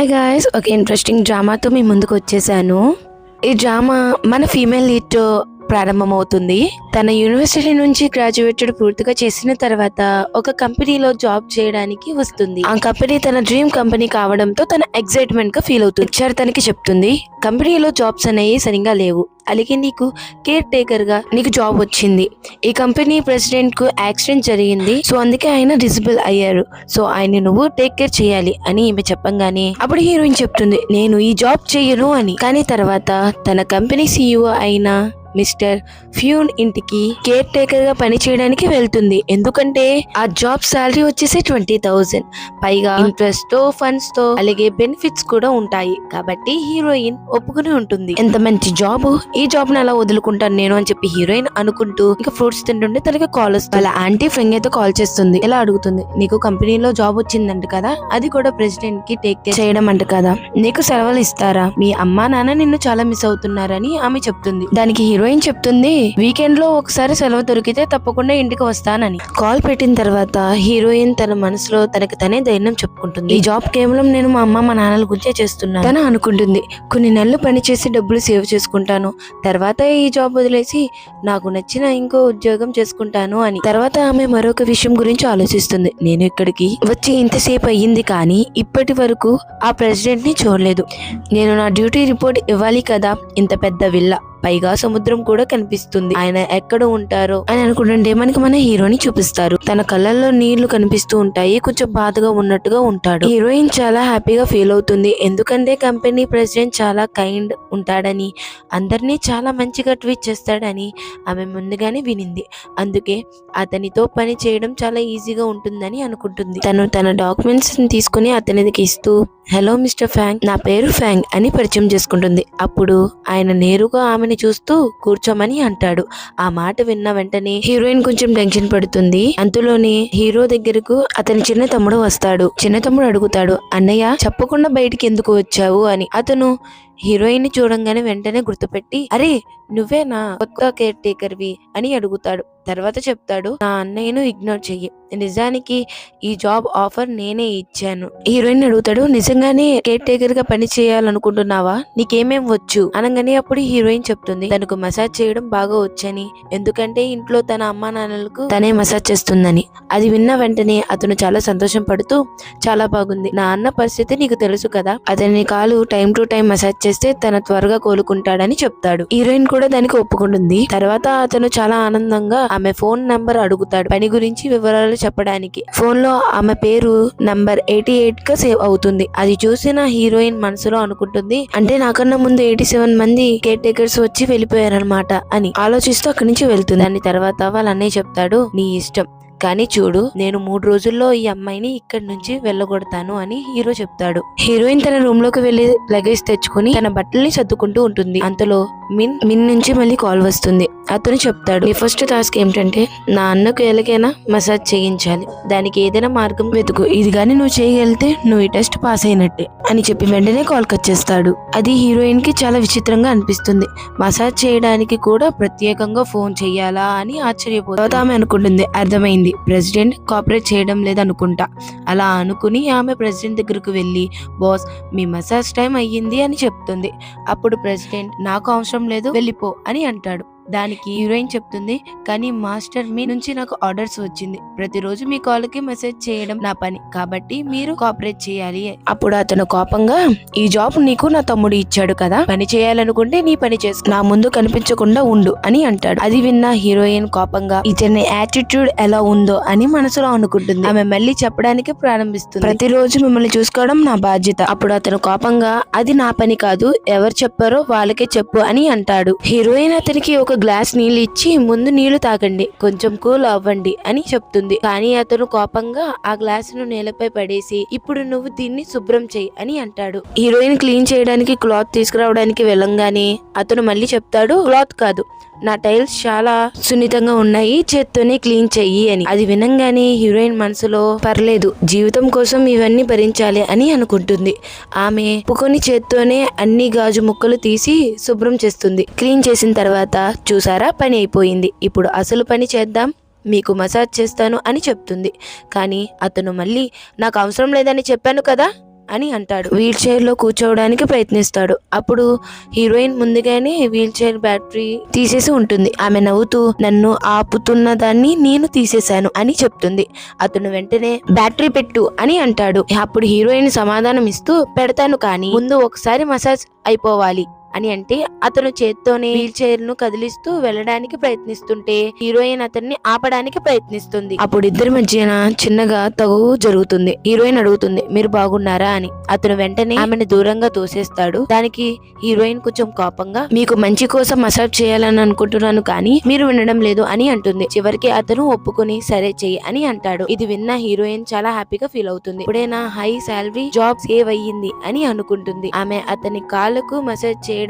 Hi guys, ఒక interesting డ్రామాతో మీ ముందుకు వచ్చేసాను. ఈ డ్రామా మన ఫీమేల్ లీడ్తో ప్రారంభమవుతుంది. తన యూనివర్సిటీ నుంచి గ్రాడ్యుయేటెడ్ పూర్తిగా చేసిన తర్వాత ఒక కంపెనీలో జాబ్ చేయడానికి వస్తుంది. ఆ కంపెనీ తన డ్రీమ్ కంపెనీ కావడంతో తన ఎక్సైట్మెంట్ గా ఫీల్ అవుతుంది. హెచ్ఆర్ తనకి చెప్తుంది, కంపెనీలో జాబ్స్ అనేవి సరిగా లేవు, అలాగే నీకు కేర్ టేకర్ గా నీకు జాబ్ వచ్చింది. ఈ కంపెనీ ప్రెసిడెంట్ కు యాక్సిడెంట్ జరిగింది, సో అందుకే ఆయన డిజబుల్ అయ్యారు. సో ఆయన నువ్వు టేక్ కేర్ చేయాలి అని ఈమె చెప్పంగానే అప్పుడు హీరోయిన్ చెప్తుంది, నేను ఈ జాబ్ చెయ్యను అని. కానీ తర్వాత తన కంపెనీ CEO అయిన మిస్టర్ ఫ్యూన్ ఇంటికి కేర్ టేకర్ గా పని చేయడానికి వెళ్తుంది. ఎందుకంటే ఆ జాబ్ సాలరీ వచ్చేసి 20,000, పైగా ఇంట్రెస్ట్ తో ఫండ్స్ తో అలాగే బెనిఫిట్స్ కూడా ఉంటాయి. కాబట్టి హీరోయిన్ ఒప్పుకుని ఉంటుంది. ఎంత మంచి జాబ్, ఈ జాబ్ ని అలా వదులుకుంటాను నేను అని చెప్పి హీరోయిన్ అనుకుంటూ ఇంకా ఫ్రూట్స్ తింటుంటే తనకి కాల్ వస్తుంది. వాళ్ళ ఆంటీ ఫ్రెండ్ అయితే కాల్ చేస్తుంది. ఇలా అడుగుతుంది, నీకు కంపెనీలో జాబ్ వచ్చిందంట కదా, అది కూడా ప్రెసిడెంట్ కి టేక్ కేర్ చేయడం అంట కదా, నీకు సెలవులు ఇస్తారా? మీ అమ్మా నాన్న నిన్ను చాలా మిస్ అవుతున్నారని ఆమె చెప్తుంది. దానికి హీరోయిన్ చెప్తుంది, వీకెండ్ లో ఒకసారి సెలవు దొరికితే తప్పకుండా ఇంటికి వస్తానని. కాల్ పెట్టిన తర్వాత హీరోయిన్ తన మనసులో తనకి తనే ధైర్యం చెప్పుకుంటుంది. ఈ జాబ్ కేవలం నేను మా అమ్మ మా నాన్నల గురించే చేస్తున్నాను తను అనుకుంటుంది. కొన్ని నెలలు పనిచేసి డబ్బులు సేవ్ చేసుకుంటాను, తర్వాత ఈ జాబ్ వదిలేసి నాకు నచ్చిన ఇంకో ఉద్యోగం చేసుకుంటాను అని. తర్వాత ఆమె మరొక విషయం గురించి ఆలోచిస్తుంది. నేను ఇక్కడికి వచ్చి ఇంతసేపు అయ్యింది, కానీ ఇప్పటి వరకు ఆ ప్రెసిడెంట్ ని చూడలేదు. నేను నా డ్యూటీ రిపోర్ట్ ఇవ్వాలి కదా, ఇంత పెద్ద విల్లా, పైగా సముద్రం కూడా కనిపిస్తుంది, ఆయన ఎక్కడ ఉంటారో అని అనుకుంటుంటే మనకి మన హీరోని చూపిస్తారు. తన కళ్ళల్లో నీళ్లు కనిపిస్తూ ఉంటాయి, కొంచెం బాధగా ఉన్నట్టుగా ఉంటాడు. హీరోయిన్ చాలా హ్యాపీగా ఫీల్ అవుతుంది, ఎందుకంటే కంపెనీ ప్రెసిడెంట్ చాలా కైండ్ ఉంటాడని, అందరినీ చాలా మంచిగా ట్రీట్ చేస్తాడని ఆమె ముందుగానే వినింది. అందుకే అతనితో పని చేయడం చాలా ఈజీగా ఉంటుందని అనుకుంటుంది. తను తన డాక్యుమెంట్స్ తీసుకుని అతనికి ఇస్తూ, హలో మిస్టర్ ఫ్యాంగ్, నా పేరు ఫ్యాంగ్ అని పరిచయం చేసుకుంటుంది. అప్పుడు ఆయన నేరుగా ఆమె చూస్తూ కూర్చోమని అంటాడు. ఆ మాట విన్న వెంటనే హీరోయిన్ కొంచెం టెన్షన్ పడుతుంది. అంతలోనే హీరో దగ్గరకు అతని చిన్న తమ్ముడు వస్తాడు. చిన్న తమ్ముడు అడుగుతాడు, అన్నయ్య చెప్పకుండా బయటికి ఎందుకు వచ్చావు అని. అతను హీరోయిన్ ని చూడంగానే వెంటనే గుర్తుపెట్టి, అరే నువ్వేనా కొత్త కేర్ టేకర్ వి అని అడుగుతాడు. తర్వాత చెప్తాడు, నా అన్నయ్యను ఇగ్నోర్ చెయ్యి, నిజానికి ఈ జాబ్ ఆఫర్ నేనే ఇచ్చాను. హీరోయిన్ అడుగుతాడు, నిజంగానే కేర్ టేకర్ గా పని చేయాలనుకుంటున్నావా, నీకేమేం వచ్చు అనగానే అప్పుడు హీరోయిన్ చెప్తుంది, తనకు మసాజ్ చేయడం బాగా వచ్చని, ఎందుకంటే ఇంట్లో తన అమ్మా నాన్నలకు తనే మసాజ్ చేస్తుందని. అది విన్న వెంటనే అతను చాలా సంతోషం పడుతూ, చాలా బాగుంది, నా అన్న పరిస్థితి నీకు తెలుసు కదా, అతని కాలు టైం టు టైం మసాజ్ చేస్తే తన త్వరగా కోలుకుంటాడని చెప్తాడు. హీరోయిన్ కూడా దానికి ఒప్పుకుంటుంది. తర్వాత అతను చాలా ఆనందంగా ఆమె ఫోన్ నంబర్ అడుగుతాడు పని గురించి వివరాలు చెప్పడానికి. ఫోన్ లో ఆమె పేరు నంబర్ 88 గా సేవ్ అవుతుంది. అది చూసిన హీరోయిన్ మనసులో అనుకుంటుంది, అంటే నాకన్నా ముందు 87 మంది కేర్ టేకర్స్ వచ్చి వెళ్ళిపోయారనమాట అని ఆలోచిస్తూ అక్కడి నుంచి వెళ్తుంది. దాని తర్వాత వాళ్ళ అన్నయ్య చెప్తాడు, నీ ఇష్టం, కానీ చూడు, నేను 3 రోజుల్లో ఈ అమ్మాయిని ఇక్కడి నుంచి వెళ్ళగొడతాను అని హీరో చెప్తాడు. హీరోయిన్ తన రూమ్ లోకి వెళ్లి లగేజ్ తెచ్చుకుని తన బట్టల్ని సర్దుకుంటూ ఉంటుంది. అంతలో మిన్ నుంచి మళ్ళీ కాల్ వస్తుంది. అతను చెప్తాడు, నీ ఫస్ట్ టాస్క్ ఏమిటంటే నా అన్నకు ఎలాగైనా మసాజ్ చేయించాలి, దానికి ఏదైనా మార్గం వెతుకు, ఇది గానీ నువ్వు చేయగలిగితే నువ్వు ఈ టెస్ట్ పాస్ అయినట్టే అని చెప్పి వెంటనే కాల్ కట్ చేస్తాడు. అది హీరోయిన్ కి చాలా విచిత్రంగా అనిపిస్తుంది. మసాజ్ చేయడానికి కూడా ప్రత్యేకంగా ఫోన్ చెయ్యాలా అని ఆశ్చర్యపోతుంది. ఆమె అనుకుంటుంది, అర్థమైంది, ప్రెసిడెంట్ కోఆపరేట్ చేయడం లేదనుకుంటా. అలా అనుకుని ఆమె ప్రెసిడెంట్ దగ్గరకు వెళ్ళి, బాస్ మీ మసాజ్ టైం అయ్యింది అని చెప్తుంది. అప్పుడు ప్రెసిడెంట్, నాకు అవసరం లేదు, వెళ్ళిపో అని అంటాడు. దానికి హీరోయిన్ చెప్తుంది, కానీ మాస్టర్ మీ నుంచి నాకు ఆర్డర్స్ వచ్చింది, ప్రతిరోజు మీ కాల్కి మెసేజ్ చేయడం నా పని, కాబట్టి మీరు కోఆపరేట్ చేయాలి. అప్పుడు అతను కోపంగా, ఈ జాబ్ నీకు నా తమ్ముడు ఇచ్చాడు కదా, పని చేయాలనుకుంటే నీ పని చేసుకో, నా ముందు కనిపించకుండా ఉండు అని అంటాడు. అది విన్న హీరోయిన్ కోపంగా, ఇతని యాటిట్యూడ్ ఎలా ఉందో అని మనసులో అనుకుంటుంది. ఆమె మళ్ళీ చెప్పడానికి ప్రారంభిస్తుంది, ప్రతిరోజు మిమ్మల్ని చూసుకోవడం నా బాధ్యత. అప్పుడు అతను కోపంగా, అది నా పని కాదు, ఎవరు చెప్పారో వాళ్ళకే చెప్పు అని అంటాడు. హీరోయిన్ అతనికి ఒక గ్లాస్ నీళ్ళు ఇచ్చి, ముందు నీళ్లు తాగండి, కొంచెం కూల్ అవ్వండి అని చెప్తుంది. కానీ అతను కోపంగా ఆ గ్లాసును నేలపై పడేసి, ఇప్పుడు నువ్వు దీన్ని శుభ్రం చెయ్యి అని అంటాడు. హీరోయిన్ క్లీన్ చేయడానికి క్లాత్ తీసుకురావడానికి వెళ్ళంగానే అతను మళ్ళీ చెప్తాడు, క్లాత్ కాదు, నా టైల్స్ చాలా సున్నితంగా ఉన్నాయి, చేత్తోనే క్లీన్ చెయ్యి అని. అది వినంగానే హీరోయిన్ మనసులో, పర్లేదు, జీవితం కోసం ఇవన్నీ భరించాలి అని అనుకుంటుంది. ఆమె పుకొని చేత్తోనే అన్ని గాజు ముక్కలు తీసి శుభ్రం చేస్తుంది. క్లీన్ చేసిన తర్వాత, చూసారా పని అయిపోయింది, ఇప్పుడు అసలు పని చేద్దాం, మీకు మసాజ్ చేస్తాను అని చెప్తుంది. కానీ అతను మళ్ళీ, నాకు అవసరం లేదని చెప్పాను కదా, అని అంటాడు. వీల్ చైర్ లో కూర్చోవడానికి ప్రయత్నిస్తాడు. అప్పుడు హీరోయిన్ ముందుగానే వీల్ చైర్ బ్యాటరీ తీసేసి ఉంటుంది. ఆమె నవ్వుతూ నన్ను ఆపుతున్న దాన్ని నేను తీసేశాను అని చెప్తుంది. అతను వెంటనే బ్యాటరీ పెట్టు అని అంటాడు. అప్పుడు హీరోయిన్ సమాధానం ఇస్తూ పెడతాను కానీ ముందు ఒకసారి మసాజ్ అయిపోవాలి అని అంటే అతను చేత్తోనే వీల్ చైర్ ను కదిలిస్తూ వెళ్ళడానికి ప్రయత్నిస్తుంటే హీరోయిన్ అతన్ని ఆపడానికి ప్రయత్నిస్తుంది. అప్పుడు ఇద్దరి మధ్యన చిన్నగా తగువు జరుగుతుంది. హీరోయిన్ అడుగుతుంది మీరు బాగున్నారా అని. అతను వెంటనే ఆమెను దూరంగా తోసేస్తాడు. దానికి హీరోయిన్ కొంచెం కోపంగా మీకు మంచి కోసం మసాజ్ చేయాలని అనుకుంటున్నాను కానీ మీరు వినడం లేదు అని అంటుంది. చివరికి అతను ఒప్పుకొని సరే చెయ్యి అని అంటాడు. ఇది విన్న హీరోయిన్ చాలా హ్యాపీగా ఫీల్ అవుతుంది. ఇప్పుడే నా హై సాలరీ జాబ్ సేవ్ అయ్యింది అని అనుకుంటుంది. ఆమె అతని కాళ్ళకు మసాజ్ చేయడానికి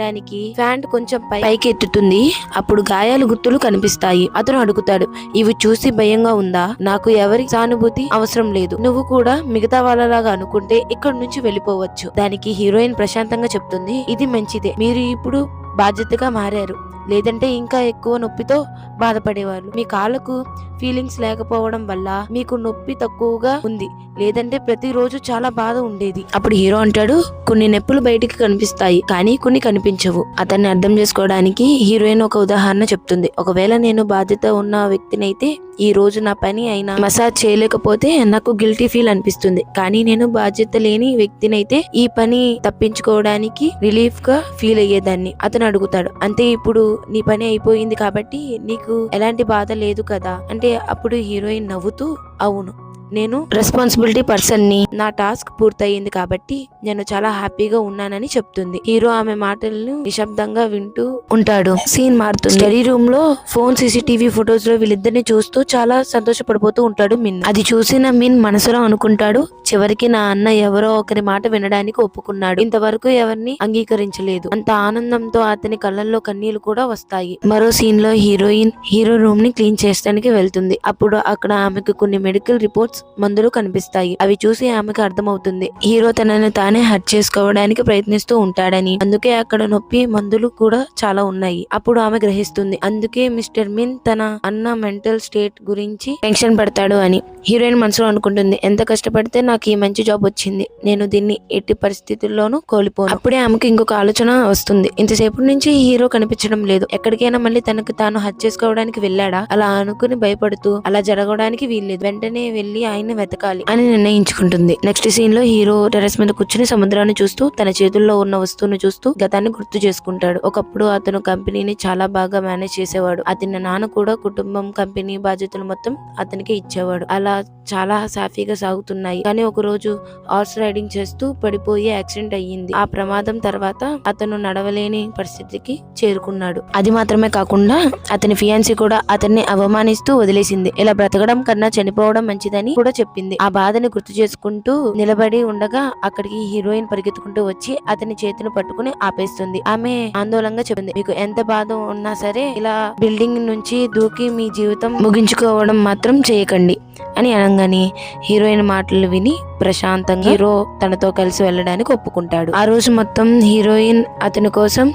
ప్యాంట్ కొంచెం పైకి ఎత్తుతుంది. అప్పుడు గాయాలు గుర్తులు కనిపిస్తాయి. అతను అడుగుతాడు ఇవి చూసి భయంగా ఉందా? నాకు ఎవరి సానుభూతి అవసరం లేదు. నువ్వు కూడా మిగతా వాళ్ళలాగా అనుకుంటే ఇక్కడ నుంచి వెళ్ళిపోవచ్చు. దానికి హీరోయిన్ ప్రశాంతంగా చెప్తుంది ఇది మంచిదే. మీరు ఇప్పుడు బాధ్యతగా మారారు. లేదంటే ఇంకా ఎక్కువ నొప్పితో బాధపడేవాళ్ళు. మీ కాళ్ళకు ఫీలింగ్స్ లేకపోవడం వల్ల మీకు నొప్పి తక్కువగా ఉంది. లేదంటే ప్రతిరోజు చాలా బాధ ఉండేది. అప్పుడు హీరో అంటాడు కొన్ని నొప్పులు బయటికి కనిపిస్తాయి కానీ కొన్ని కనిపించవు. అతన్ని అర్థం చేసుకోవడానికి హీరోయిన్ ఒక ఉదాహరణ చెప్తుంది. ఒకవేళ నేను బాధ్యత ఉన్న వ్యక్తినైతే ఈ రోజు నా పని అయినా మసాజ్ చేయలేకపోతే నాకు గిల్టీ ఫీల్ అనిపిస్తుంది. కానీ నేను బాధ్యత లేని వ్యక్తినైతే ఈ పని తప్పించుకోవడానికి రిలీఫ్ గా ఫీల్ అయ్యేదాన్ని. అతను అడుగుతాడు అంటే ఇప్పుడు నీ పని అయిపోయింది కాబట్టి నీకు ఎలాంటి బాధ లేదు కదా అంటే అప్పుడు హీరోయిన్ నవ్వుతూ అవును నేను రెస్పాన్సిబిలిటీ పర్సన్ ని. నా టాస్క్ పూర్తయింది కాబట్టి నేను చాలా హ్యాపీగా ఉన్నానని చెప్తుంది. హీరో ఆమె మాటలను నిశ్శబ్దంగా వింటూ ఉంటాడు. సీన్ మారుతుంది. స్టడీ రూమ్ లో ఫోన్ సీసీటీవీ ఫొటోస్ లో వీళ్ళిద్దరిని చూస్తూ చాలా సంతోషపడిపోతూ ఉంటాడు మిన్. అది చూసిన మిన్ మనసులో అనుకుంటాడు చివరికి నా అన్న ఎవరో ఒకరి మాట వినడానికి ఒప్పుకున్నాడు. ఇంతవరకు ఎవరిని అంగీకరించలేదు. అంత ఆనందంతో అతని కళ్ళల్లో కన్నీళ్లు కూడా వస్తాయి. మరో సీన్ లో హీరోయిన్ హీరో రూమ్ ని క్లీన్ చేయడానికి వెళ్తుంది. అప్పుడు అక్కడ ఆమెకు కొన్ని మెడికల్ రిపోర్ట్స్ మందులు కనిపిస్తాయి. అవి చూసి ఆమెకు అర్థమవుతుంది హీరో తనని తానే హర్ట్ చేసుకోవడానికి ప్రయత్నిస్తూ ఉంటాడని. అందుకే అక్కడ నొప్పి మందులు కూడా చాలా ఉన్నాయి. అప్పుడు ఆమె గ్రహిస్తుంది అందుకే మిస్టర్ మిన్ తన అన్న మెంటల్ స్టేట్ గురించి టెన్షన్ పడతాడు అని. హీరోయిన్ మనసులో అనుకుంటుంది ఎంత కష్టపడితే నాకు ఈ మంచి జాబ్ వచ్చింది. నేను దీన్ని ఎట్టి పరిస్థితుల్లోనూ కోల్పోను. అప్పుడే ఆమెకు ఇంకొక ఆలోచన వస్తుంది. ఇంతసేపు నుంచి హీరో కనిపించడం లేదు. ఎక్కడికైనా మళ్ళీ తనకు తాను హర్ట్ చేసుకోవడానికి వెళ్ళాడా? అలా అనుకుని భయపడుతూ అలా జరగడానికి వీల్లేదు. వెంటనే వెళ్లి ఆయన్ని వెతకాలి అని నిర్ణయించుకుంటుంది. నెక్స్ట్ సీన్ లో హీరో టెర్రస్ మీద కూర్చుని సముద్రాన్ని చూస్తూ తన చేతుల్లో ఉన్న వస్తువును చూస్తూ గతాన్ని గుర్తు చేసుకుంటాడు. ఒకప్పుడు అతను కంపెనీని చాలా బాగా మేనేజ్ చేసేవాడు. అతని నాన్న కూడా కుటుంబం కంపెనీ బాధ్యతలు మొత్తం అతనికి ఇచ్చేవాడు. అలా చాలా సాఫీగా సాగుతున్నాయి. కానీ ఒక రోజు హార్స్ రైడింగ్ చేస్తూ పడిపోయి యాక్సిడెంట్ అయ్యింది. ఆ ప్రమాదం తర్వాత అతను నడవలేని పరిస్థితికి చేరుకున్నాడు. అది మాత్రమే కాకుండా అతని ఫియాన్సీ కూడా అతన్ని అవమానిస్తూ వదిలేసింది. ఇలా బ్రతకడం కన్నా చనిపోవడం మంచిదని కూడా చెప్పింది. ఆ బాధని గుర్తు చేసుకుంటూ నిలబడి ఉండగా అక్కడికి హీరోయిన్ పరిగెత్తుకుంటూ వచ్చి అతని చేతిని పట్టుకుని ఆపేస్తుంది. ఆమె ఆందోళనగా చెప్పింది మీకు ఎంత బాధ ఉన్నా సరే ఇలా బిల్డింగ్ నుంచి దూకి మీ జీవితం ముగించుకోవడం మాత్రం చేయకండి అని అనగానే హీరోయిన్ మాటలు విని ప్రశాంతంగా హీరో తనతో కలిసి వెళ్ళడానికి ఒప్పుకుంటాడు. ఆ రోజు మొత్తం హీరోయిన్ అతని కోసం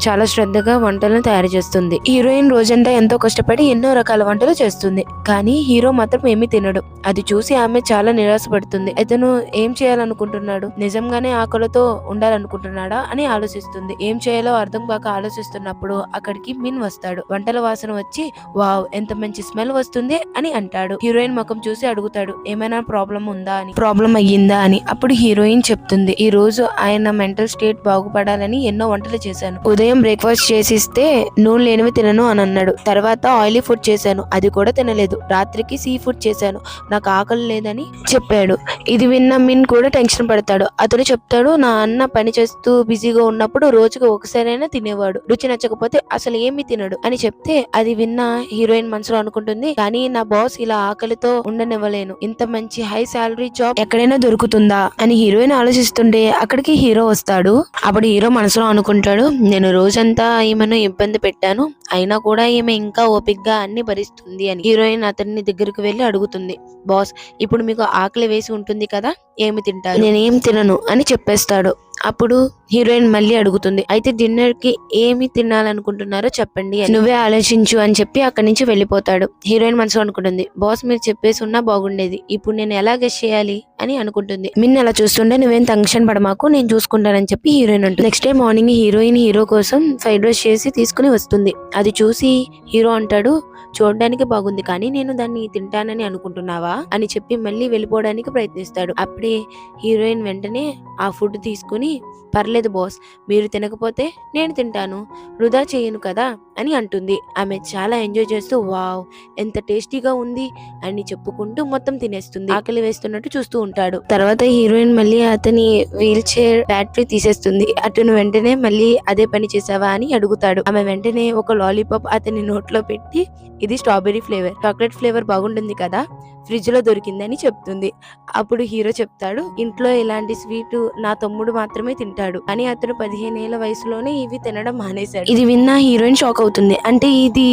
చాలా శ్రద్ధగా వంటలను తయారు చేస్తుంది. హీరోయిన్ రోజంతా ఎంతో కష్టపడి ఎన్నో రకాల వంటలు చేస్తుంది. కానీ హీరో మాత్రం ఏమీ తినడు. అది చూసి ఆమె చాలా నిరాశపడుతుంది. ఇతను ఏం చేయాలనుకుంటున్నాడు? నిజంగానే ఆకలితో ఉండాలనుకుంటున్నాడా అని ఆలోచిస్తుంది. ఏం చేయాలో అర్థం కాక ఆలోచిస్తున్నప్పుడు అక్కడికి మిన్ వస్తాడు. వంటల వాసన వచ్చి వావ్ ఎంత మంచి స్మెల్ వస్తుంది అని అంటాడు. హీరోయిన్ ముఖం చూసి అడుగుతాడు ఏమైనా ప్రాబ్లం ఉందా అని. ప్రాబ్లం అయ్యిందా అని. అప్పుడు హీరోయిన్ చెప్తుంది ఈ రోజు ఆయన మెంటల్ స్టేట్ బాగుపడాలని ఎన్నో వంటలు చేశాను. ఉదయం బ్రేక్ఫాస్ట్ చేసిస్తే నూనె లేనివి తినను అని అన్నాడు. తర్వాత ఆయిలీ ఫుడ్ చేశాను, అది కూడా తినలేదు. రాత్రికి సీ ఫుడ్ చేశాను, నాకు ఆకలి లేదని చెప్పాడు. ఇది విన్న మిన్ కూడా టెన్షన్ పడతాడు. అతను చెప్తాడు నా అన్న పని చేస్తూ బిజీగా ఉన్నప్పుడు రోజుకి ఒకసారైనా తినేవాడు, రుచి నచ్చకపోతే అసలు ఏమీ తినడు అని చెప్తే అది విన్న హీరోయిన్ మనసులో అనుకుంటుంది కానీ నా బాస్ ఇలా ఆకలితో ఉండనివ్వలేను. ఇంత మంచి హై సాలరీ జాబ్ ఎక్కడైనా దొరుకుతుందా అని హీరోయిన్ ఆలోచిస్తుంటే అక్కడికి హీరో వస్తాడు. అప్పుడు హీరో మనసులో అనుకుంటాడు నేను రోజంతా ఈమెను ఇబ్బంది పెట్టాను, అయినా కూడా ఈమె ఇంకా ఓపిగ్గా అన్ని భరిస్తుంది అని. హీరోయిన్ అతన్ని దగ్గరకు వెళ్లి అడుగుతుంది బాస్ ఇప్పుడు మీకు ఆకలి వేసి ఉంటుంది కదా, ఏమి తింటారు? నేనేం తినను అని చెప్పేస్తాడు. అప్పుడు హీరోయిన్ మళ్ళీ అడుగుతుంది, అయితే డిన్నర్ కి ఏమి తినాలనుకుంటున్నారో చెప్పండి, నువ్వే ఆలోచించు అని చెప్పి అక్కడి నుంచి వెళ్ళిపోతాడు. హీరోయిన్ మనసులో అనుకుంటుంది, బాస్ మీరు చెప్పేసి ఉన్నా బాగుండేది, ఇప్పుడు నేను ఎలా గెస్ చేయాలి అని అనుకుంటుంది. మిన్ అలా చూస్తుంటే నువ్వేం టెన్షన్ పడమాకు, నేను చూసుకుంటానని చెప్పి హీరోయిన్ అంటుంది. Next day morning heroine hero కోసం ఫ్రైడ్ రైస్ చేసి తీసుకుని వస్తుంది. అది చూసి హీరో అంటాడు, చూడడానికి బాగుంది కానీ నేను దాన్ని తింటానని అనుకుంటున్నావా అని చెప్పి మళ్ళీ వెళ్ళిపోవడానికి ప్రయత్నిస్తాడు. అప్పుడే హీరోయిన్ వెంటనే ఆ ఫుడ్ తీసుకుని, పర్లేదు బాస్, మీరు తినకపోతే నేను తింటాను, వృధా చేయను కదా అని అంటుంది. ఆమె చాలా ఎంజాయ్ చేస్తూ వావ్ ఎంత టేస్టీగా ఉంది అని చెప్పుకుంటూ మొత్తం తినేస్తుంది. ఆకలి వేస్తున్నట్టు చూస్తూ ఉంటాడు. తర్వాత హీరోయిన్ మళ్ళీ అతని వీల్ చైర్ బ్యాటరీ తీసేస్తుంది. అతను వెంటనే మళ్ళీ అదే పని చేసావా అని అడుగుతాడు. ఆమె వెంటనే ఒక లాలీపాప్ అతని నోట్లో పెట్టి, ఇది స్ట్రాబెర్రీ ఫ్లేవర్, చాక్లెట్ ఫ్లేవర్ బాగుంటుంది కదా, ఫ్రిడ్జ్ లో దొరికిందని చెప్తుంది. అప్పుడు హీరో చెప్తాడు, ఇంట్లో ఇలాంటి స్వీట్ నా తమ్ముడు మాత్రమే తింటాడు, కానీ అతను 15 ఏళ్ల వయసులోనే ఇవి తినడం మానేశాడు. ఇది విన్న హీరోయిన్ షాక్ అవుతుంది. అంటే ఇది